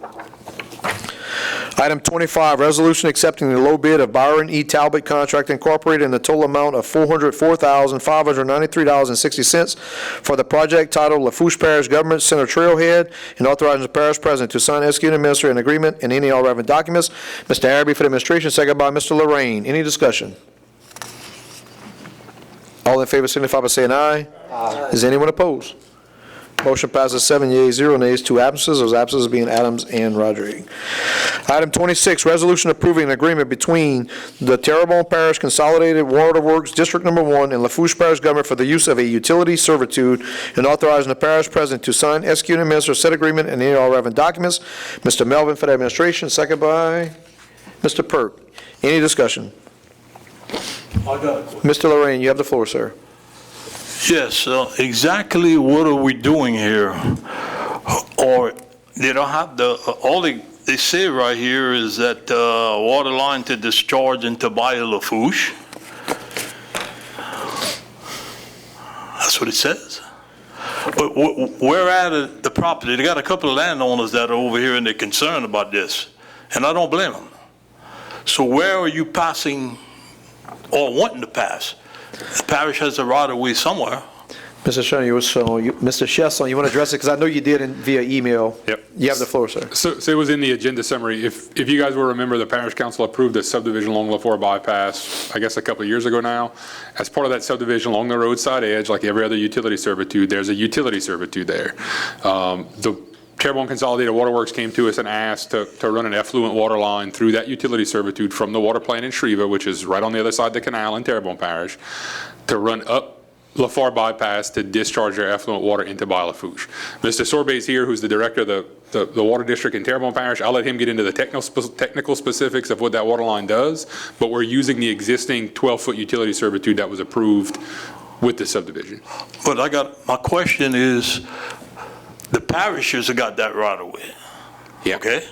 Item 25, resolution accepting the low bid of Byron E. Talbot Contract Incorporated in the total amount of $404,593.60 for the project titled Lafourche Parish Government Center Trailhead, and authorizing the parish president to sign, execute, and administer an agreement and any all relevant documents. Mr. Araby for the administration, second by Mr. Lorraine. Any discussion? All in favor signify by saying aye. Aye. Is anyone opposed? Motion passes 7 yeas, 0 nays, 2 absences. Those absences being Adams and Rodrigue. Item 26, resolution approving an agreement between the Terrebonne Parish Consolidated Waterworks District Number 1 and Lafourche Parish Government for the use of a utility servitude, and authorizing the parish president to sign, execute, and administer said agreement and any all relevant documents. Mr. Melvin for the administration, second by Mr. Perk. Any discussion? I got a question. Mr. Lorraine, you have the floor, sir. Yes, exactly what are we doing here? Or they don't have the, all they say right here is that water line to discharge into Bayou Lafourche. That's what it says. But where at the property? They got a couple of landowners that are over here and they're concerned about this, and I don't blame them. So where are you passing or wanting to pass? The parish has a right of way somewhere. Mr. Chesson, you want to address it? Because I know you did via email. Yep. You have the floor, sir. So it was in the agenda summary. If you guys will remember, the parish council approved a subdivision along Lafourche bypass, I guess a couple of years ago now. As part of that subdivision along the roadside edge, like every other utility servitude, there's a utility servitude there. The Terrebonne Consolidated Waterworks came to us and asked to run an effluent water line through that utility servitude from the water plant in Shreva, which is right on the other side of the canal in Terrebonne Parish, to run up Lafourche bypass to discharge their effluent water into Bayou Lafourche. Mr. Sorbet is here, who's the director of the water district in Terrebonne Parish. I'll let him get into the technical specifics of what that water line does, but we're using the existing 12-foot utility servitude that was approved with the subdivision. But my question is, the parishes have got that right of way. Yeah. Okay?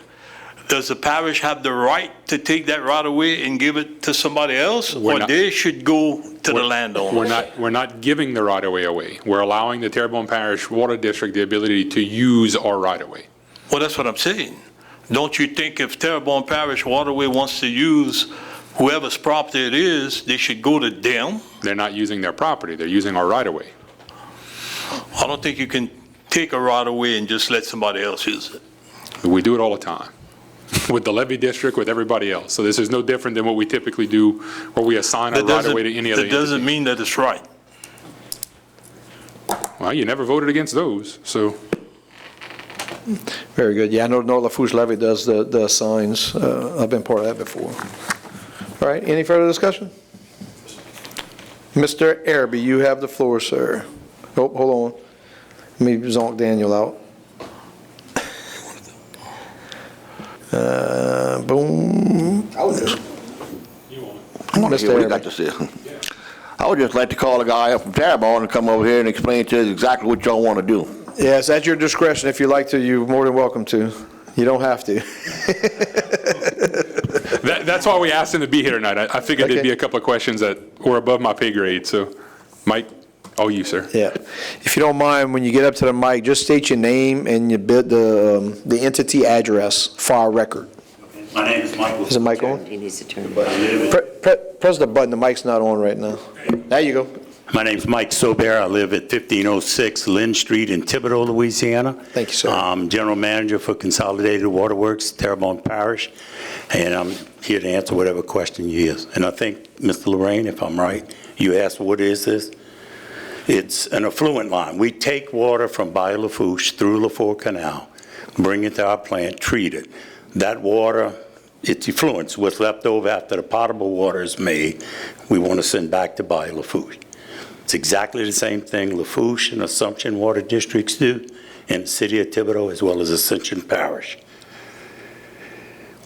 Does the parish have the right to take that right of way and give it to somebody else? Or they should go to the landowner? We're not giving the right of way away. We're allowing the Terrebonne Parish Water District the ability to use our right of way. Well, that's what I'm saying. don't you think if Terrebonne Parish Waterway wants to use whoever's property it is, they should go to them? They're not using their property, they're using our right-of-way. I don't think you can take a right away and just let somebody else use it. We do it all the time, with the levy district, with everybody else. So this is no different than what we typically do, where we assign our right-of-way to any other That doesn't entity. mean that it's right. Well, you never voted against those, so. Very good. Yeah, I know Lafourche Levy does the signs. I've been part of that before. All right, any further discussion? Mr. Araby, you have the floor, sir. Oh, hold on. Let me zonk Daniel out. Boom. I want to Mr. hear what you Araby. got to say. I would just like to call a guy up from Terrebonne and come over here and explain to us exactly what y'all want to do. Yes, at your discretion. If you'd like to, you're more than welcome to. You don't have to. That's why we asked him to be here tonight. I figured Okay. there'd be a couple of questions that were above my pay grade, so. Mike, you, sir. Yeah. If you don't mind, when you get up to the mic, just state your name and your the entity address for our record. My name is Michael. Is the mic on? He needs to turn. Press the button. The mic's not on right now. There you go. My name's Mike Sobert. I live at 1506 Lynn Street in Thibodaux, Louisiana. Thank you, sir. I'm General Manager for Consolidated Waterworks, Terrebonne Parish, and I'm here to answer whatever question you have. And I think, Mr. Lorraine, if I'm right, you asked, what is this? It's an affluent line. We take water from Bayou Lafourche through Lafourche Canal, bring it to our plant, treat it. That water, it's effluents. What's left over after the potable water is made, we want to send back to Bayou Lafourche. It's exactly the same thing Lafourche and Assumption Water Districts do in the city of Thibodaux as well as Ascension Parish.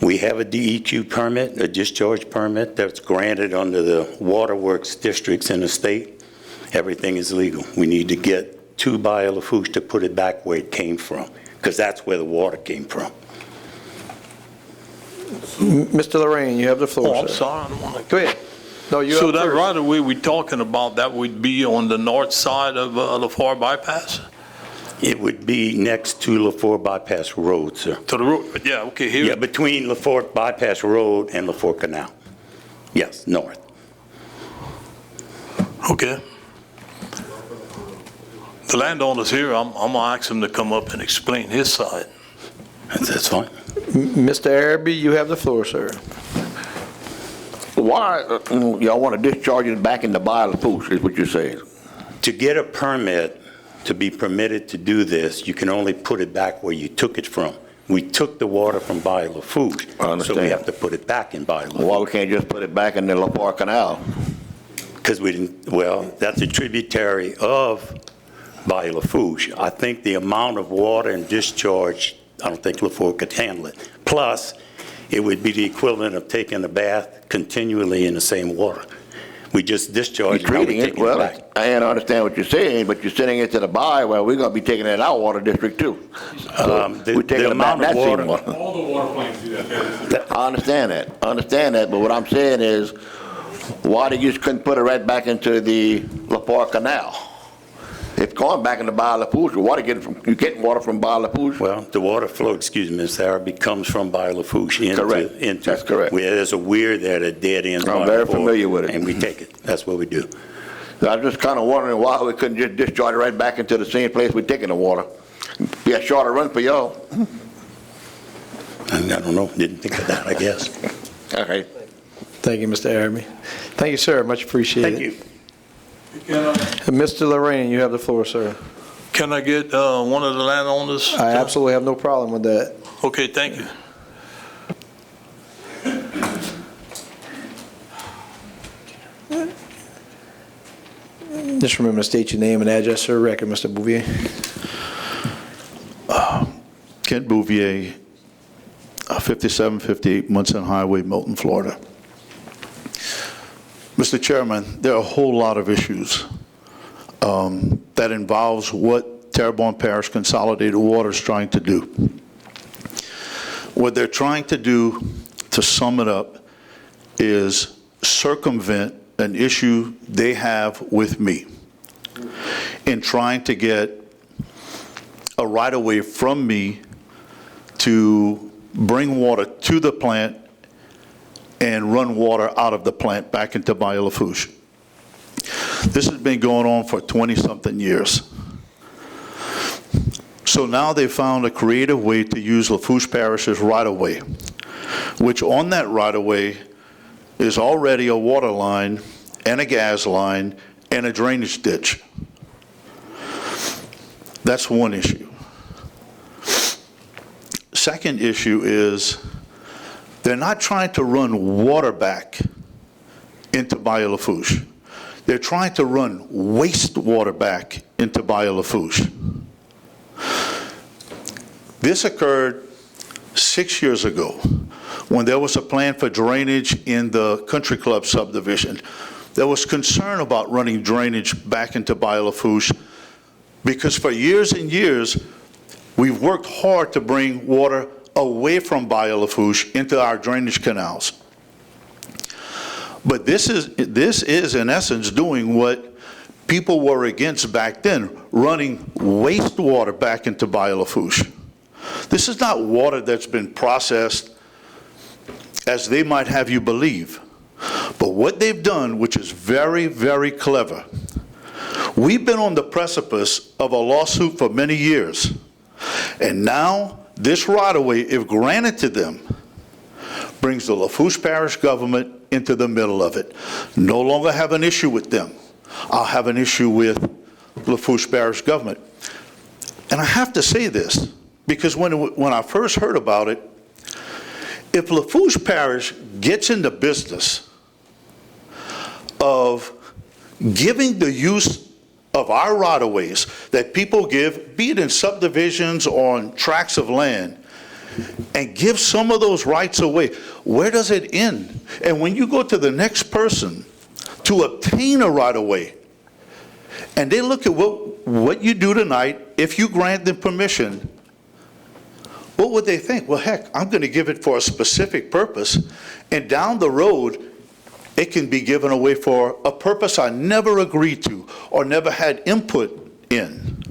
We have a DEQ permit, a discharge permit that's granted under the waterworks districts in the state. Everything is legal. We need to get to Bayou Lafourche to put it back where it came from, because that's where the water came from. Mr. Lorraine, you have the floor, Oh, I'm sir. sorry, I don't want to. Go ahead. No, you So up that first. right away we're talking about, that would be on the north side of Lafourche bypass? It would be next to Lafourche Bypass Road, sir. To the road, yeah, okay, Yeah, here, between Lafourche Bypass Road and Lafourche Canal. Yes, north. okay. The landowner's here, I'm gonna ask him to come up and explain his side. That's fine. Mr. Araby, you have the floor, sir. Why y'all want to discharge it back into Bayou Lafourche, is what you're saying? To get a permit, to be permitted to do this, you can only put it back where you took it from. We took the water from Bayou Lafourche. I understand. So we have to put it back in Bayou Why we Lafourche. can't just put it back in the Lafourche Canal? Because we didn't, well, that's a tributary of Bayou Lafourche. I think the amount of water and discharge, I don't think Lafourche could handle it. Plus, it would be the equivalent of taking a bath continually in the same water. We just discharge You're it, now we treating it, take it well, back. I understand what you're saying, but you're sending it to the Bayou, well, we're going to be taking it in our water district too. The We're taking it back amount in of that same water- water. All the water plants do that. I understand that, but what I'm saying is, why they just couldn't put it right back into the Lafourche Canal? It's going back into Bayou Lafourche, you're getting water from Bayou Lafourche? Well, the water flow, excuse me, Mr. Araby, comes from Bayou Lafourche Correct. into. That's correct. Where there's a weir there that dead ends. I'm Bayou very Lafourche, familiar with it. And we take it. That's what we do. So I was just kind of wondering why we couldn't just discharge it right back into the same place we're taking the water. Be a shorter run for y'all. And I don't know, didn't think of that, I guess. Okay. Thank you, Mr. Araby. Thank you, sir. Much appreciated. Thank you. Mr. Lorraine, you have the floor, sir. Can I get one of the landowners? I absolutely have no problem with that. Okay, thank you. Just remember to state your name and address for the record, Mr. Bouvier. Kent Bouvier, 5758 Munson Highway, Milton, Florida. Mr. Chairman, there are a whole lot of issues that involves what Terrebonne Parish Consolidated Water is trying to do. What they're trying to do, to sum it up, is circumvent an issue they have with me in trying to get a right-of-way from me to bring water to the plant, and run water out of the plant back into Bayou Lafourche. This has been going on for 20-something years. So now they found a creative way to use Lafourche Parish's right-of-way, which on that right-of-way is already a water line and a gas line and a drainage ditch. That's one issue. Second issue is they're not trying to run water back into Bayou Lafourche. They're trying to run wastewater back into Bayou Lafourche. This occurred 6 years ago when there was a plan for drainage in the Country Club subdivision. There was concern about running drainage back into Bayou Lafourche because for years and years, we've worked hard to bring water away from Bayou Lafourche into our drainage canals. But this is in essence doing what people were against back then, running wastewater back into Bayou Lafourche. This is not water that's been processed as they might have you believe. But what they've done, which is very, very clever, we've been on the precipice of a lawsuit for many years. And now this right-of-way, if granted to them, brings the Lafourche Parish government into the middle of it. No longer have an issue with them. I'll have an issue with Lafourche Parish government. And I have to say this, because when I first heard about it, if Lafourche Parish gets in the business of giving the use of our right-of-ways that people give, be it in subdivisions or on tracts of land, and give some of those rights away, where does it end? And when you go to the next person to obtain a right-of-way, and they look at what you do tonight, if you grant them permission, what would they think? Well, heck, I'm going to give it for a specific purpose, and down the road, it can be given away for a purpose I never agreed to or never had input in.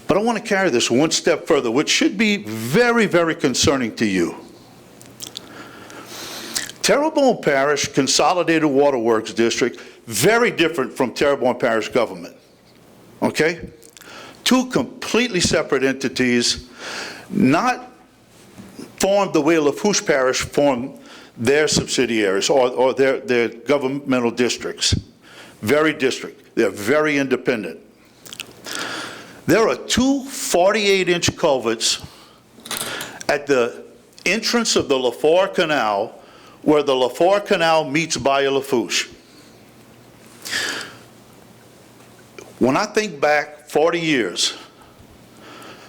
But I want to carry this one step further, which should be very, very concerning to you. Terrebonne Parish Consolidated Waterworks District, very different from Terrebonne Parish government, okay? Two completely separate entities, not formed the way Lafourche Parish formed their subsidiaries or their governmental districts. Very district. They're very independent. There are two 48-inch culverts at the entrance of the Lafourche Canal where the Lafourche Canal meets Bayou Lafourche. When I think back 40 years,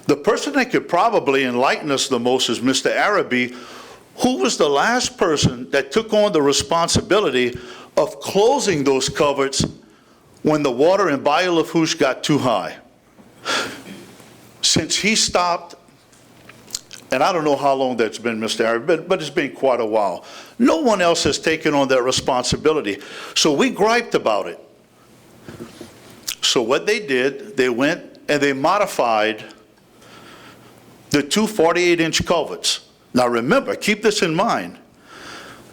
the person that could probably enlighten us the most is Mr. Araby, who was the last person that took on the responsibility of closing those culverts when the water in Bayou Lafourche got too high. Since he stopped, and I don't know how long that's been, Mr. Araby, but it's been quite a while. No one else has taken on that responsibility. So we griped about it. So what they did, they went and they modified the two 48-inch culverts. Now remember, keep this in mind.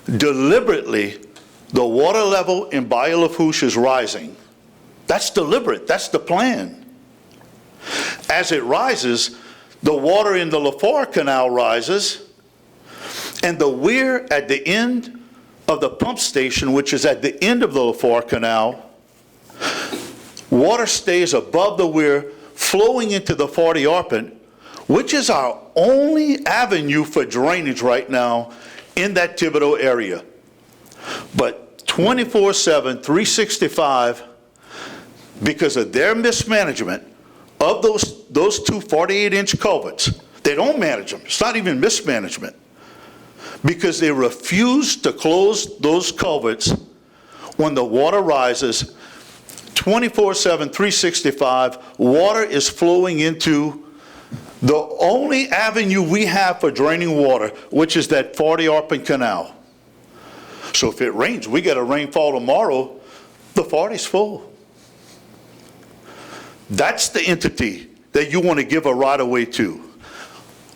Deliberately, the water level in Bayou Lafourche is rising. That's deliberate. That's the plan. As it rises, the water in the Lafourche Canal rises, and the weir at the end of the pump station, which is at the end of the Lafourche Canal, water stays above the weir, flowing into the 40 Arpent, which is our only avenue for drainage right now in that Thibodaux area. But 24/7, 365, because of their mismanagement of those two 48-inch culverts, they don't manage them. It's not even mismanagement. Because they refuse to close those culverts when the water rises 24/7, 365, water is flowing into the only avenue we have for draining water, which is that 40 Arpent Canal. So if it rains, we get a rainfall tomorrow, the 40's full. That's the entity that you want to give a right-of-way to.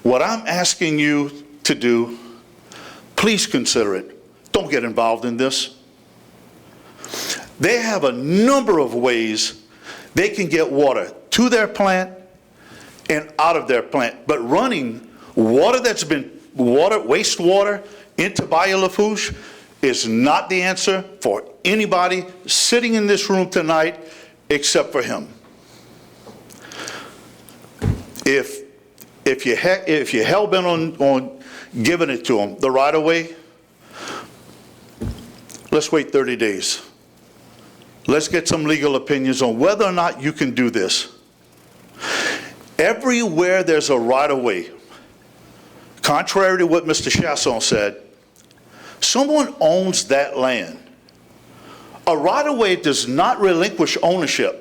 What I'm asking you to do, please consider it. Don't get involved in this. They have a number of ways they can get water to their plant and out of their plant, but running water that's been wastewater into Bayou Lafourche is not the answer for anybody sitting in this room tonight except for him. If you're hell-bent on giving it to them, the right-of-way, let's wait 30 days. Let's get some legal opinions on whether or not you can do this. Everywhere there's a right-of-way, contrary to what Mr. Chasson said, someone owns that land. A right-of-way does not relinquish ownership.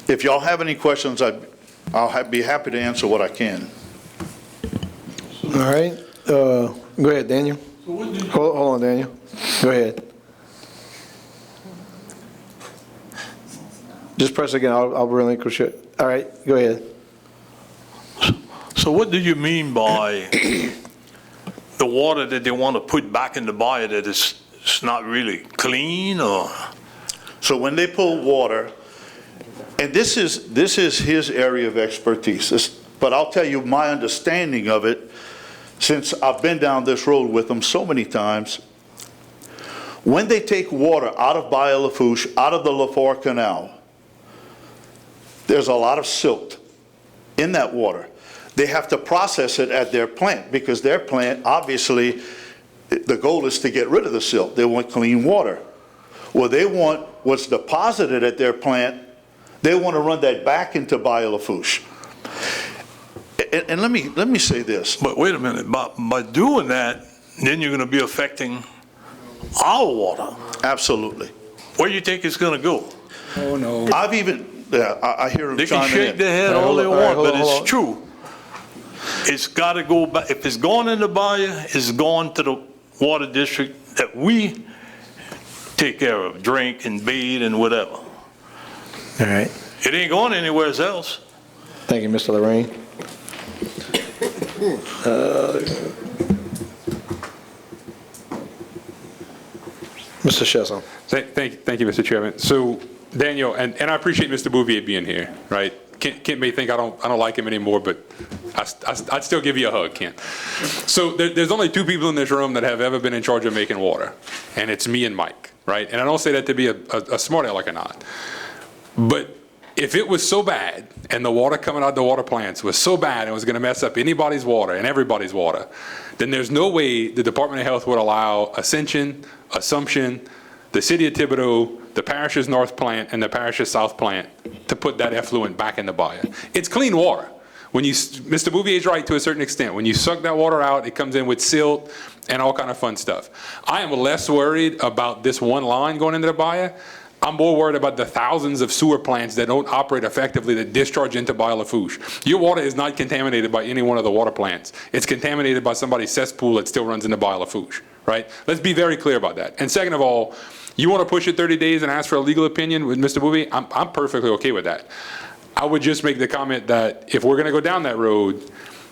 If y'all have any questions, I'll be happy to answer what I can. All right. Go ahead, Daniel. Hold on, Daniel. Go ahead. Just press again. I'll relinquish it. All right. Go ahead. So what do you mean by the water that they want to put back in the bayou that it's not really clean, or? So when they pull water, and this is his area of expertise, but I'll tell you my understanding of it, since I've been down this road with them so many times. When they take water out of Bayou Lafourche, out of the Lafourche Canal, there's a lot of silt in that water. They have to process it at their plant, because their plant, obviously, the goal is to get rid of the silt. They want clean water. Well, they want what's deposited at their plant, they want to run that back into Bayou Lafourche. And let me say this. But wait a minute, by doing that, then you're going to be affecting our water. Absolutely. Where do you think it's going to go? Oh, no. I've even, I hear them They can chiming shake in. their head all they want, but it's true. It's got to go back. If it's going in the bayou, it's going to the water district that we take care of, drink and bathe and whatever. All right. It ain't going anywhere else. Thank you, Mr. Lorraine. Mr. Chesson. Thank you, Mr. Chairman. So, Daniel, and I appreciate Mr. Bouvier being here, right? Kent may think I don't like him anymore, but I'd still give you a hug, Kent. So there's only two people in this room that have ever been in charge of making water, and it's me and Mike, right? And I don't say that to be a smart aleck or not. But if it was so bad, and the water coming out of the water plants was so bad and was going to mess up anybody's water and everybody's water, then there's no way the Department of Health would allow Ascension, Assumption, the city of Thibodaux, the parish's north plant, and the parish's south plant to put that effluent back in the bayou. It's clean water. When you, Mr. Bouvier's right to a certain extent. When you suck that water out, it comes in with silt and all kind of fun stuff. I am less worried about this one line going into the bayou. I'm more worried about the thousands of sewer plants that don't operate effectively that discharge into Bayou Lafourche. Your water is not contaminated by any one of the water plants. It's contaminated by somebody's cesspool that still runs into Bayou Lafourche, right? Let's be very clear about that. And second of all, you want to push it 30 days and ask for a legal opinion with Mr. Bouvier? I'm perfectly okay with that. I would just make the comment that if we're going to go down that road,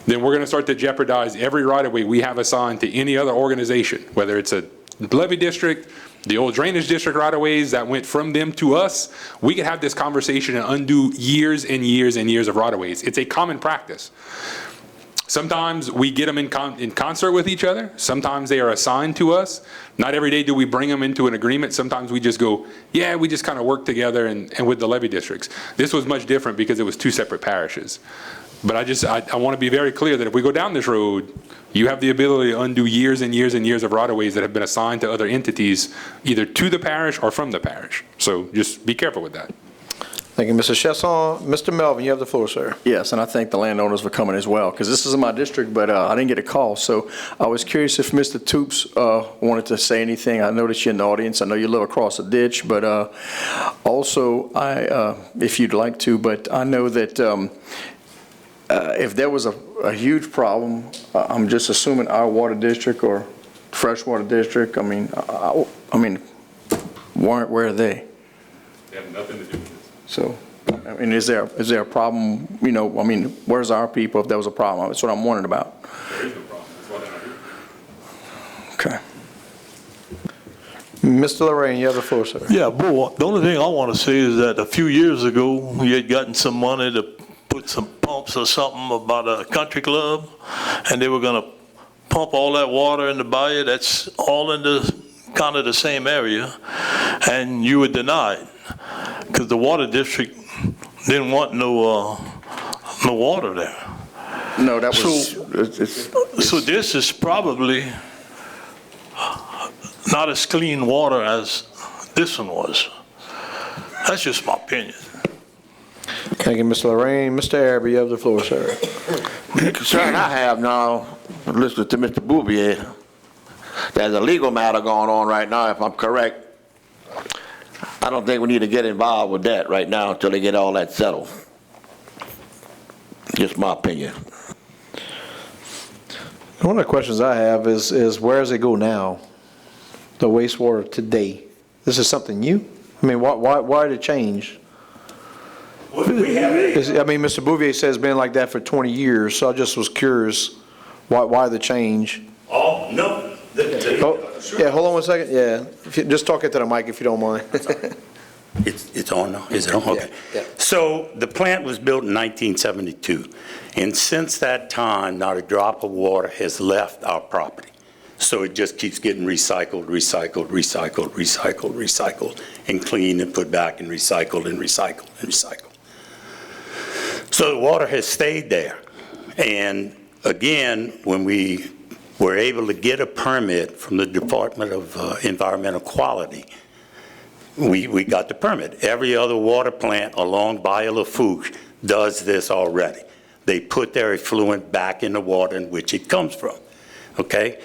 then we're going to start to jeopardize every right-of-way we have assigned to any other organization, whether it's a levee district, the old drainage district right-of-ways that went from them to us. We could have this conversation and undo years and years and years of right-of-ways. It's a common practice. Sometimes we get them in concert with each other. Sometimes they are assigned to us. Not every day do we bring them into an agreement. Sometimes we just go, yeah, we just kind of work together and with the levee districts. This was much different because it was two separate parishes. But I want to be very clear that if we go down this road, you have the ability to undo years and years and years of right-of-ways that have been assigned to other entities, either to the parish or from the parish. So just be careful with that. Thank you, Mr. Chesson. Mr. Melvin, you have the floor, sir. Yes, and I thank the landowners for coming as well, because this is in my district, but I didn't get a call. So I was curious if Mr. Toops wanted to say anything. I noticed you're in the audience. I know you live across a ditch, but also, if you'd like to, but I know that if there was a huge problem, I'm just assuming our water district or freshwater district, I mean, where are they? They have nothing to do with this. So I mean, is there a problem, you know, I mean, where's our people if there was a problem? That's what I'm wondering about. There is no problem. That's why they're not here. Okay. Mr. Lorraine, you have the floor, sir. Yeah, boy, the only thing I want to say is that a few years ago, you had gotten some money to put some pumps or something about a country club, and they were going to pump all that water in the bayou. That's all in the kind of the same area, and you were denied because the water district didn't want no water there. No, that was, So this is probably not as clean water as this one was. That's just my opinion. Thank you, Mr. Lorraine. Mr. Arabi, you have the floor, sir. The concern I have now, listening to Mr. Bouvier, there's a legal matter going on right now, if I'm correct. I don't think we need to get involved with that right now until they get all that settled. Just my opinion. One of the questions I have is where does it go now? The wastewater today? This is something new? I mean, why did it change? I mean, Mr. Bouvier says it's been like that for 20 years, so I just was curious why the change? Oh, no. Yeah, hold on one second. Yeah, just talk into the mic if you don't mind. It's on now? Is it on? Okay. Yeah. So the plant was built in 1972, and since that time, not a drop of water has left our property. So it just keeps getting recycled, and cleaned and put back and recycled and recycled and recycled. So the water has stayed there. And again, when we were able to get a permit from the Department of Environmental Quality, we got the permit. Every other water plant along Bayou Lafourche does this already. They put their effluent back in the water in which it comes from, okay?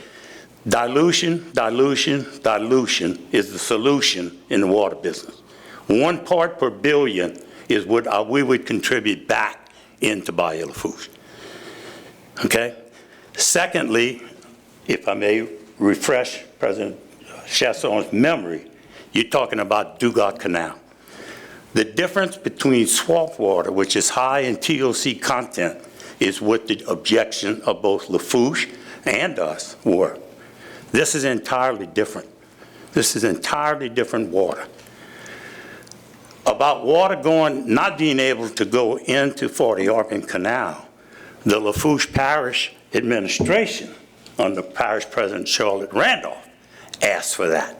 Dilution is the solution in the water business. 1 part per billion is what we would contribute back into Bayou Lafourche, okay? Secondly, if I may refresh President Chasson's memory, you're talking about Dugat Canal. The difference between swamp water, which is high in TOC content, is what the objection of both Lafourche and us were. This is entirely different. This is entirely different water. About water not being able to go into 40 Arpin Canal, the Lafourche Parish administration under Parish President Charlotte Randolph asked for that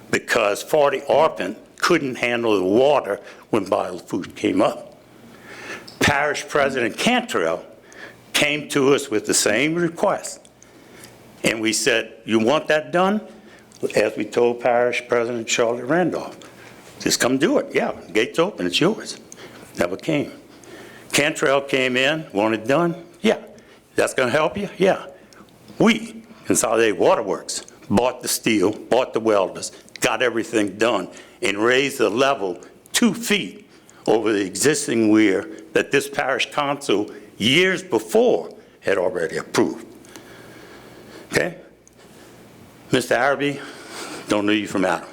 because 40 Arpin couldn't handle the water when Bayou Lafourche came up. Parish President Cantrell came to us with the same request. And we said, you want that done? As we told Parish President Charlotte Randolph, just come do it. Yeah, gate's open, it's yours. Never came. Cantrell came in, want it done? Yeah. That's gonna help you? Yeah. We, Consolidated Waterworks, bought the steel, bought the welders, got everything done, and raised the level 2 feet over the existing weir that this parish council years before had already approved. Okay? Mr. Arabi, don't know you from Adam.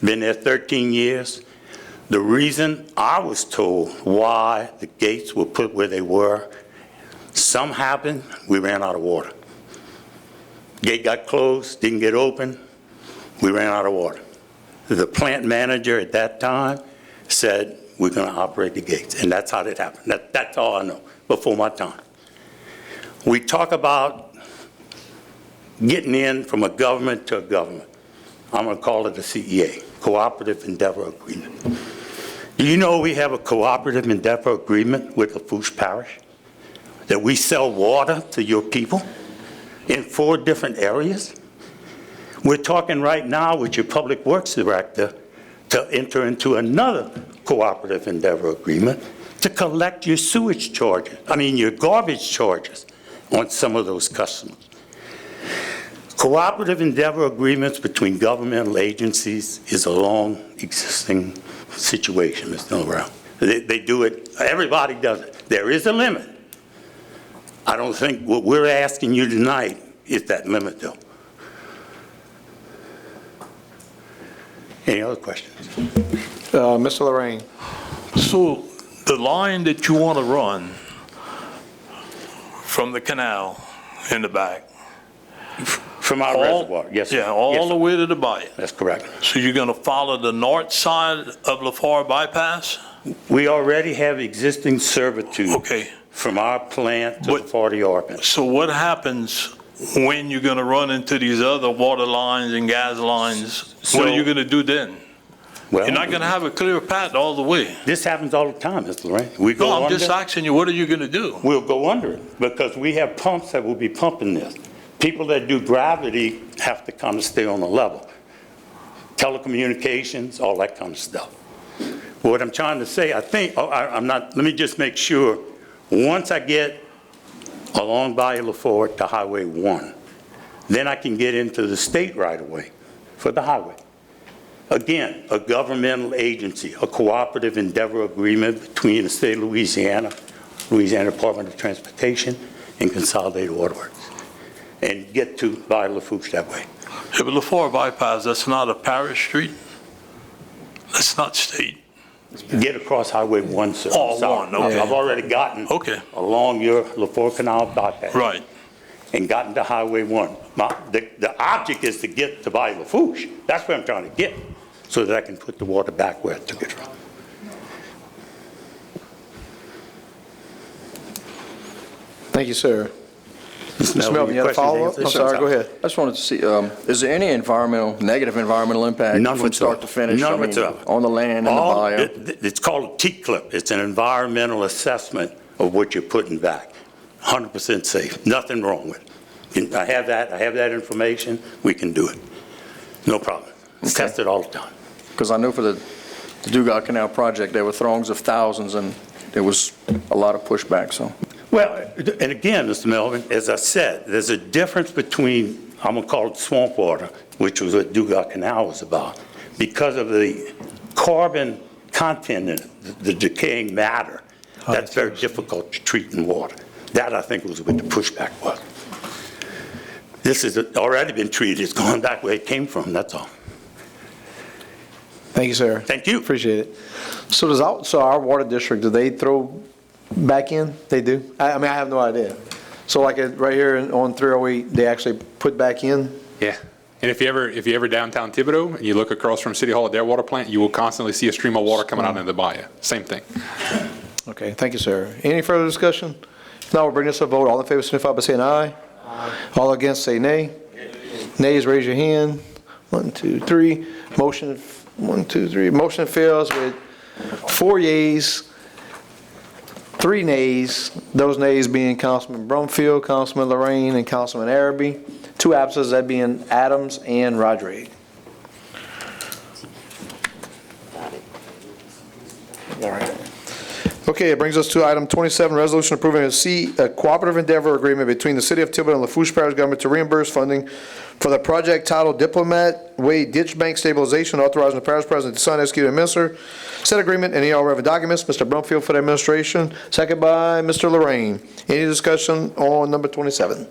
Been there 13 years. The reason I was told why the gates were put where they were, something happened, we ran out of water. Gate got closed, didn't get open, we ran out of water. The plant manager at that time said, we're gonna operate the gates, and that's how that happened. That's all I know, before my time. We talk about getting in from a government to a government. I'm gonna call it a CEA, Cooperative Endeavor Agreement. Do you know we have a Cooperative Endeavor Agreement with Lafourche Parish? That we sell water to your people in 4 different areas? We're talking right now with your Public Works Director to enter into another Cooperative Endeavor Agreement to collect your sewage charges, your garbage charges on some of those customers. Cooperative Endeavor Agreements between governmental agencies is a long existing situation, Mr. Brown. They do it, everybody does it. There is a limit. I don't think what we're asking you tonight is that limit, though. Any other questions? Mr. Lorraine. So the line that you want to run from the canal in the back? From our reservoir, yes, sir. Yeah, all Yes, the sir. way to the bayou. That's correct. So you're going to follow the north side of Lafourche bypass? We already have existing servitude Okay. from our plant to But- the 40 Orphan. So what happens when you're going to run into these other water lines and gas lines? What are you going to do then? Well, You're not going to have a clear path all the way. this happens all the time, Mr. Lorraine. We go No, I'm under. just asking you, what are you going to do? We'll go under it because we have pumps that will be pumping this. People that do gravity have to kind of stay on the level. Telecommunications, all that kind of stuff. What I'm trying to say, I think, I'm not, let me just make sure, once I get along Bayou Lafourche to Highway 1, then I can get into the state right away for the highway. Again, a governmental agency, a cooperative endeavor agreement between the state of Louisiana, Louisiana Department of Transportation, and Consolidated Waterworks, and get to Bayou Lafourche that way. Yeah, but Lafourche bypass, that's not a parish street? That's not state? Get across Highway 1, sir. Oh, Sorry. 1, okay. I've already gotten Okay. along your Lafourche Canal bypass. Right. And gotten to Highway 1. The object is to get to Bayou Lafourche. That's where I'm trying to get, so that I can put the water back where I took it from. Thank you, sir. Mr. Melvin, you your had a questions follow-up? answered? I'm sorry, go ahead. I just wanted to see, is there any negative environmental impact None from start whatsoever. to finish? None I mean, whatsoever. on the land and the bayou? It's called a T-clip. It's an environmental assessment of what you're putting back. 100% safe, nothing wrong with it. I have that information, we can do it. No problem. It's Okay. tested all the time. Because I know for the Dugas Canal project, there were throngs of thousands, and there was a lot of pushback, so. Well, and again, Mr. Melvin, as I said, there's a difference between, I'm going to call it swamp water, which was what Dugas Canal was about, because of the carbon content in it, the decaying matter. That's very difficult to treat in water. That, I think, was what the pushback was. This has already been treated. It's gone back where it came from, that's all. Thank you, sir. Thank you. Appreciate it. So our water district, do they throw back in? They do? I mean, I have no idea. So like right here on 308, they actually put back in? Yeah. And if you ever downtown Thibodaux, and you look across from City Hall at their water plant, you will constantly see a stream of water coming out into the bayou. Same thing. Okay, thank you, sir. Any further discussion? If not, we'll bring this to a vote. All in favor, signify by saying aye. Aye. All against, say nay. Nays, raise your hand. 1, 2, 3. Motion, 1, 2, 3. Motion fails with 4 yeas, 3 nays. Those nays being Councilman Brumfield, Councilman Lorraine, and Councilman Araby. 2 absences, that being Adams and Rodriguez. All right. Okay, it brings us to item 27, resolution approving a cooperative endeavor agreement between the City of Thibodaux and Lafourche Parish government to reimburse funding for the project titled Diplomat Way Ditch Bank Stabilization, authorizing the parish president to sign, execute, and administer said agreement and all relevant documents. Mr. Brumfield for the administration, second by Mr. Lorraine. Any discussion on number 27?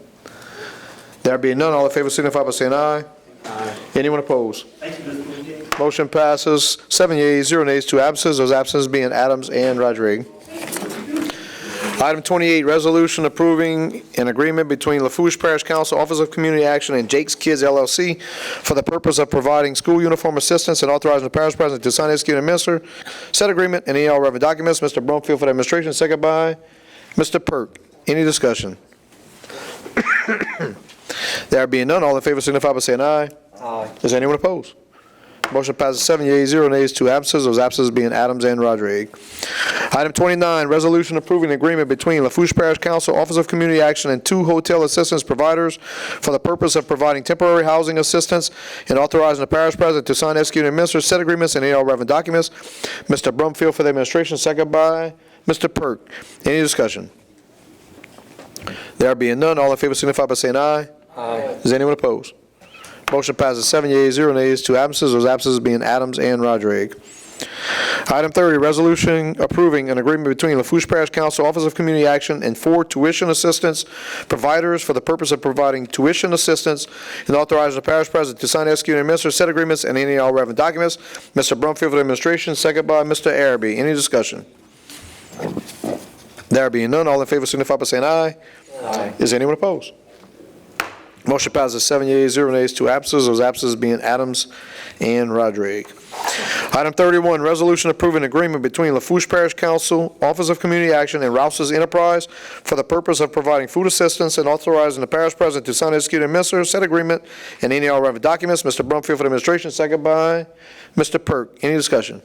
There being none, all in favor signify by saying aye. Aye. Anyone opposed? Motion passes 7 yeas, 0 nays, 2 absences. Those absences being Adams and Rodriguez. Item 28, resolution approving an agreement between Lafourche Parish Council, Office of Community Action, and Jake's Kids LLC for the purpose of providing school uniform assistance and authorizing the parish president to sign, execute, and administer said agreement and all relevant documents. Mr. Brumfield for the administration, second by Mr. Perk. Any discussion? There being none, all in favor signify by saying aye. Aye. Is anyone opposed? Motion passes 7 yeas, 0 nays, 2 absences. Those absences being Adams and Rodriguez. Item 29, resolution approving an agreement between Lafourche Parish Council, Office of Community Action, and 2 hotel assistance providers for the purpose of providing temporary housing assistance and authorizing the parish president to sign, execute, and administer said agreements and all relevant documents. Mr. Brumfield for the administration, second by Mr. Perk. Any discussion? There being none, all in favor signify by saying aye. Aye. Is anyone opposed? Motion passes 7 yeas, 0 nays, 2 absences. Those absences being Adams and Rodriguez. Item 30, resolution approving an agreement between Lafourche Parish Council, Office of Community Action, and 4 tuition assistance providers for the purpose of providing tuition assistance and authorizing the parish president to sign, execute, and administer said agreements and any and all relevant documents. Mr. Brumfield for the administration, second by Mr. Araby. Any discussion? There being none, all in favor signify by saying aye. Aye. Is anyone opposed? Motion passes 7 yeas, 0 nays, 2 absences, those absences being Adams and Rodrigue. Item 31, resolution approving agreement between Lafourche Parish Council, Office of Community Action, and Rouse's Enterprise for the purpose of providing food assistance and authorizing the parish president to sign, execute, and administer said agreement and any all relevant documents. Mr. Brumfield for the administration, second by Mr. Perk. Any discussion?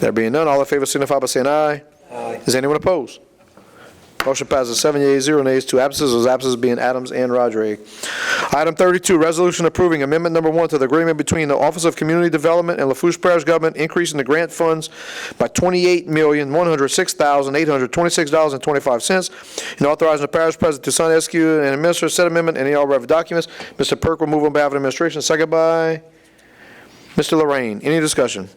There being none, all in favor signify by saying aye. Aye. Is anyone opposed? Motion passes 7 yeas, 0 nays, 2 absences, those absences being Adams and Rodrigue. Item 32, resolution approving amendment number 1 to the agreement between the Office of Community Development and Lafourche Parish Government, increasing the grant funds by $28,106,826.25, and authorizing the parish president to sign, execute, and administer said amendment and any all relevant documents. Mr. Perk will move on behalf of the administration, second by Mr. Lorraine. Any discussion?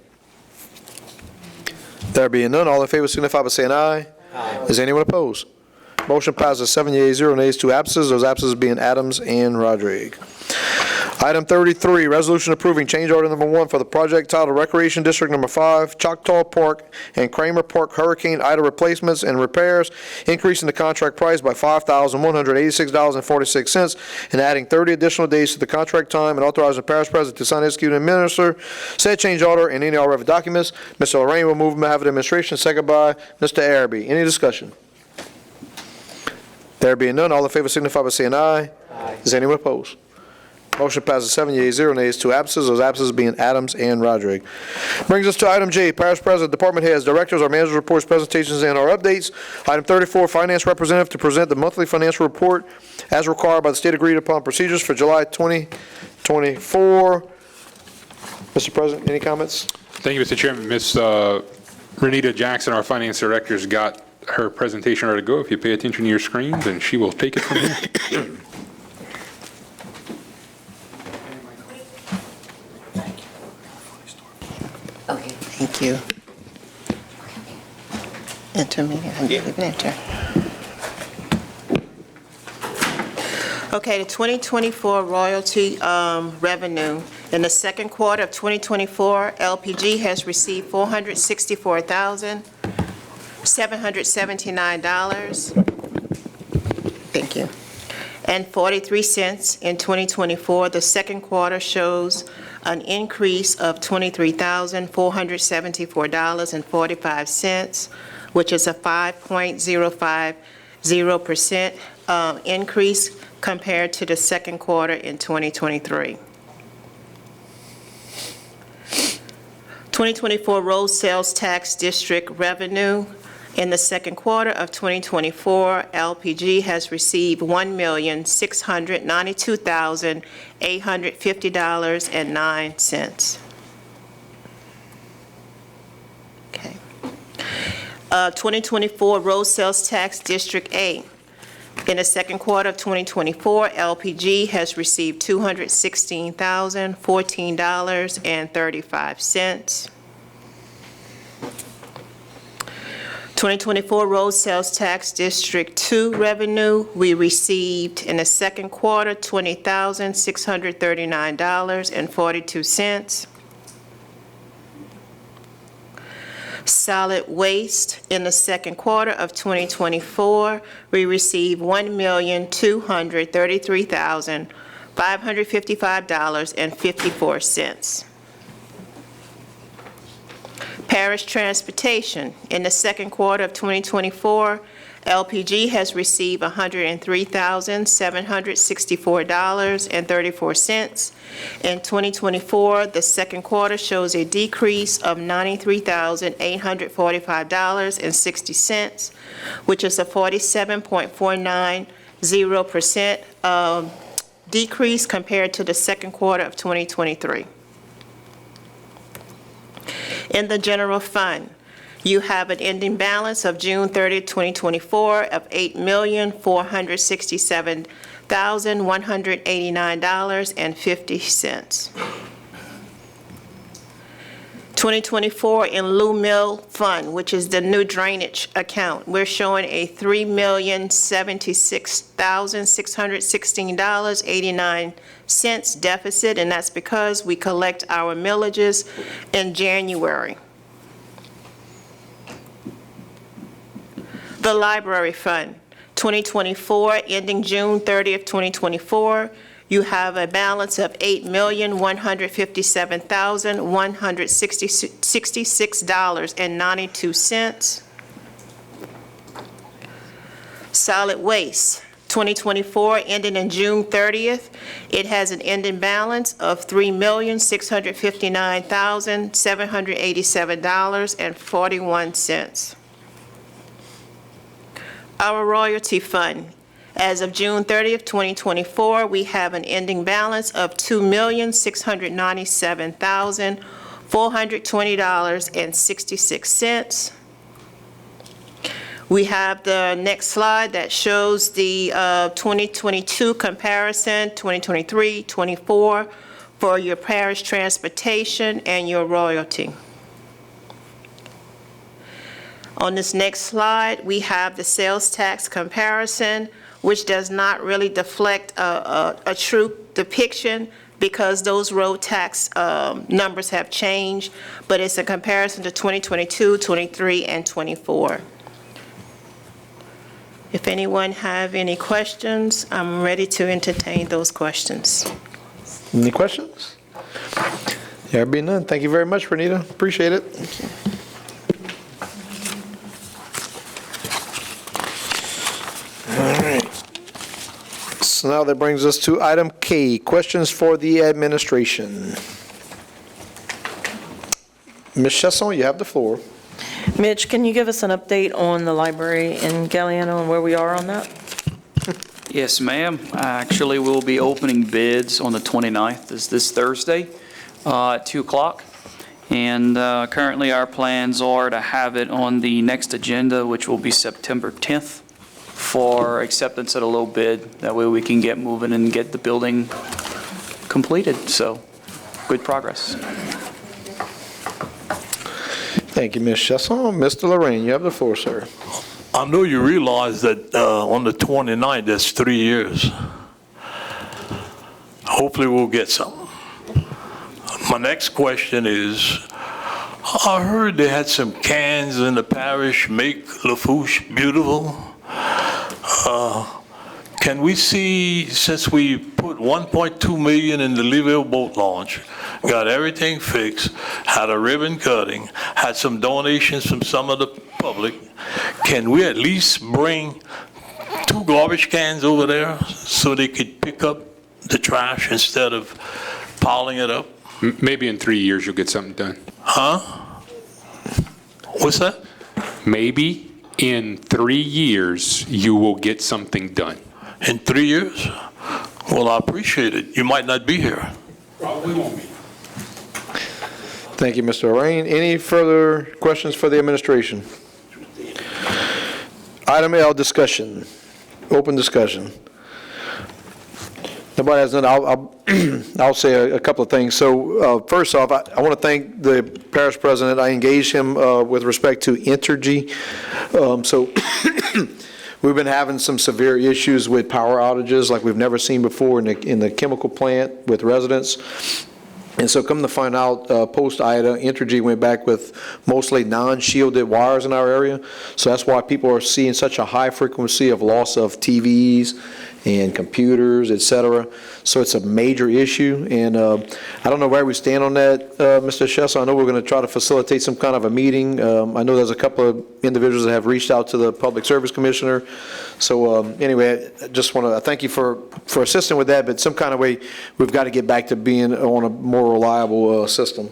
There being none, all in favor signify by saying aye. Aye. Is anyone opposed? Motion passes 7 yeas, 0 nays, 2 absences, those absences being Adams and Rodrigue. Item 33, resolution approving change order number 1 for the project titled Recreation District Number 5, Choctaw Park and Kramer Park Hurricane Ida replacements and repairs, increasing the contract price by $5,186.46 and adding 30 additional days to the contract time and authorizing the parish president to sign, execute, and administer said change order and any all relevant documents. Mr. Lorraine will move on behalf of the administration, second by Mr. Araby. Any discussion? There being none, all in favor signify by saying aye. Aye. Is anyone opposed? Motion passes 7 yeas, 0 nays, 2 absences, those absences being Adams and Rodrigue. Brings us to item J, Parish President, Department Heads, Directors, our Managers' Reports, Presentations, and our Updates. Item 34, Finance Representative to present the monthly financial report as required by the state agreed upon procedures for July 2024. Mr. President, any comments? Thank you, Mr. Chairman. Ms. Renita Jackson, our Finance Director, has got her presentation ready to go. If you pay attention to your screens, and she will take it from here. Okay, thank you. Enter me, I didn't enter. Okay, the 2024 royalty revenue. In the second quarter of 2024, LPG has received $464,779. Thank you. And 43 cents in 2024. The second quarter shows an increase of $23,474.45, which is a 5.050% increase compared to the second quarter in 2023. 2024 road sales tax district revenue. In the second quarter of 2024, LPG has received $1,692,850.09. Okay. 2024 road sales tax district A. In the second quarter of 2024, LPG has received $216,014.35. 2024 road sales tax district 2 revenue, we received in the second quarter $20,639.42. Solid waste, in the second quarter of 2024, we received $1,233,555.54. Parish transportation, in the second quarter of 2024, LPG has received $103,764.34. In 2024, the second quarter shows a decrease of $93,845.60, which is a 47.490% decrease compared to the second quarter of 2023. In the general fund, you have an ending balance of June 30, 2024 of $8,467,189.50. 2024 in lieu mill fund, which is the new drainage account, we're showing a $3,076,616.89 deficit, and that's because we collect our millages in January. The library fund, 2024, ending June 30th, 2024, you have a balance of $8,157,166.92. Solid waste, 2024, ending in June 30th, it has an ending balance of $3,659,787.41. Our royalty fund, as of June 30th, 2024, we have an ending balance of $2,697,420.66. We have the next slide that shows the 2022 comparison, 2023, 24, for your parish transportation and your royalty. On this next slide, we have the sales tax comparison, which does not really reflect a true depiction because those road tax numbers have changed, but it's a comparison to 2022, 23, and 24. If anyone have any questions, I'm ready to entertain those questions. Any questions? There be none. Thank you very much, Renita. Appreciate it. All right. So now that brings us to item K, questions for the administration. Ms. Chesson, you have the floor. Mitch, can you give us an update on the library in Galliano and where we are on that? Yes, ma'am. Actually, we'll be opening bids on the 29th, this Thursday, at 2 o'clock. And currently, our plans are to have it on the next agenda, which will be September 10th, for acceptance at a low bid. That way we can get moving and get the building completed. So, good progress. Thank you, Ms. Chesson. Mr. Lorraine, you have the floor, sir. I know you realize that on the 29th, that's 3 years. Hopefully we'll get something. My next question is, I heard they had some cans in the parish, make Lafourche beautiful. Can we see, since we put $1.2 million in the Leeville boat launch, got everything fixed, had a ribbon cutting, had some donations from some of the public, can we at least bring 2 garbage cans over there so they could pick up the trash instead of piling it up? Maybe in 3 years you'll get something done. Huh? What's that? Maybe in 3 years you will get something done. In 3 years? Well, I appreciate it. You might not be here. Probably won't be. Thank you, Mr. Lorraine. Any further questions for the administration? Item L, discussion. Open discussion. Nobody has none. I'll say a couple of things. So first off, I want to thank the parish president. I engaged him with respect to Entergy. So we've been having some severe issues with power outages like we've never seen before in the chemical plant with residents. And so come to find out, post-Ida, Entergy went back with mostly non-shielded wires in our area. So that's why people are seeing such a high frequency of loss of TVs and computers, et cetera. So it's a major issue. And I don't know where we stand on that, Mr. Chesson. I know we're going to try to facilitate some kind of a meeting. I know there's a couple of individuals that have reached out to the Public Service Commissioner. So anyway, I just want to thank you for assisting with that, but some kind of way we've got to get back to being on a more reliable system.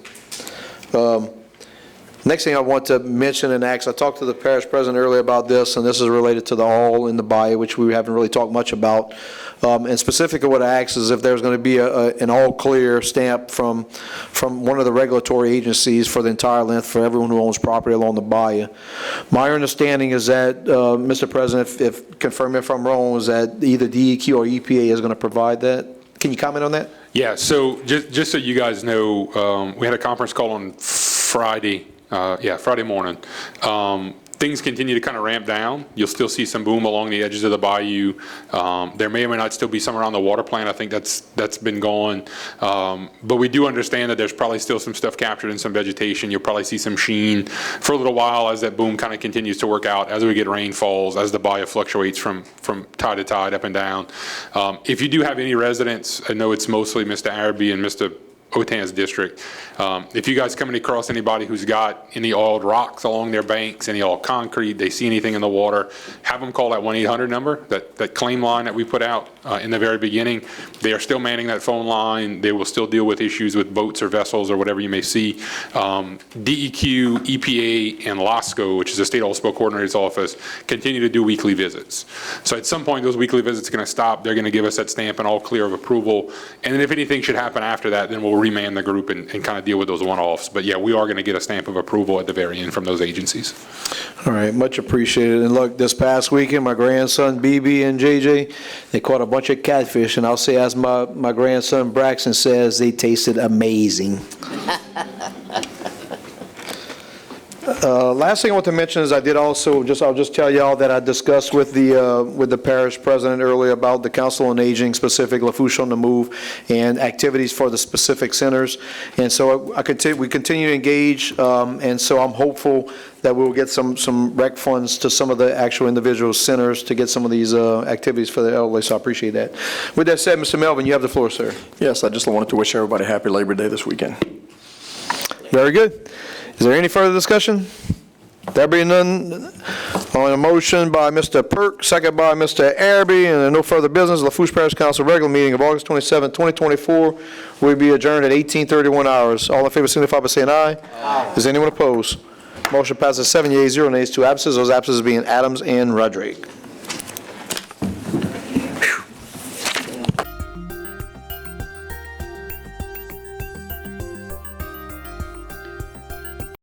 Next thing I want to mention and ask, I talked to the parish president earlier about this, and this is related to the all in the bayou, which we haven't really talked much about. And specifically what I asked is if there's going to be an all clear stamp from one of the regulatory agencies for the entire length for everyone who owns property along the bayou. My understanding is that, Mr. President, if confirm me if I'm wrong, is that either DEQ or EPA is going to provide that. Can you comment on that? Yeah, so just so you guys know, we had a conference call on Friday, Friday morning. Things continue to kind of ramp down. You'll still see some boom along the edges of the bayou. There may or may not still be some around the water plant. I think that's been gone. But we do understand that there's probably still some stuff captured in some vegetation. You'll probably see some sheen for a little while as that boom kind of continues to work out, as we get rainfalls, as the bayou fluctuates from tide to tide, up and down. If you do have any residents, I know it's mostly Mr. Araby and Mr. Otan's district. If you guys coming across anybody who's got any oiled rocks along their banks, any oiled concrete, they see anything in the water, have them call that 1-800 number, that claim line that we put out in the very beginning. They are still manning that phone line. They will still deal with issues with boats or vessels or whatever you may see. DEQ, EPA, and LOSCO, which is the State Oil Spill Coordinator's Office, continue to do weekly visits. So at some point, those weekly visits are going to stop. They're going to give us that stamp and all clear of approval. And then if anything should happen after that, then we'll remand the group and kind of deal with those one-offs. But yeah, we are going to get a stamp of approval at the very end from those agencies. All right, much appreciated. And look, this past weekend, my grandson BB and JJ, they caught a bunch of catfish, and I'll say, as my grandson Braxton says, they tasted amazing. Last thing I want to mention is I'll just tell y'all that I discussed with the parish president earlier about the Council on Aging, specific Lafourche on the Move, and activities for the specific centers. And so we continue to engage, and so I'm hopeful that we'll get some rec funds to some of the actual individual centers to get some of these activities for the elderly, so I appreciate that. With that said, Mr. Melvin, you have the floor, sir. Yes, I just wanted to wish everybody a happy Labor Day this weekend. Very good. Is there any further discussion? There being none, on a motion by Mr. Perk, second by Mr. Araby, and no further business, Lafourche Parish Council regular meeting of August 27, 2024 will be adjourned at 18:31 hours. All in favor signify by saying aye. Aye. Is anyone opposed? Motion passes 7 yeas, 0 nays, 2 absences. Those absences being Adams and Rodrigue.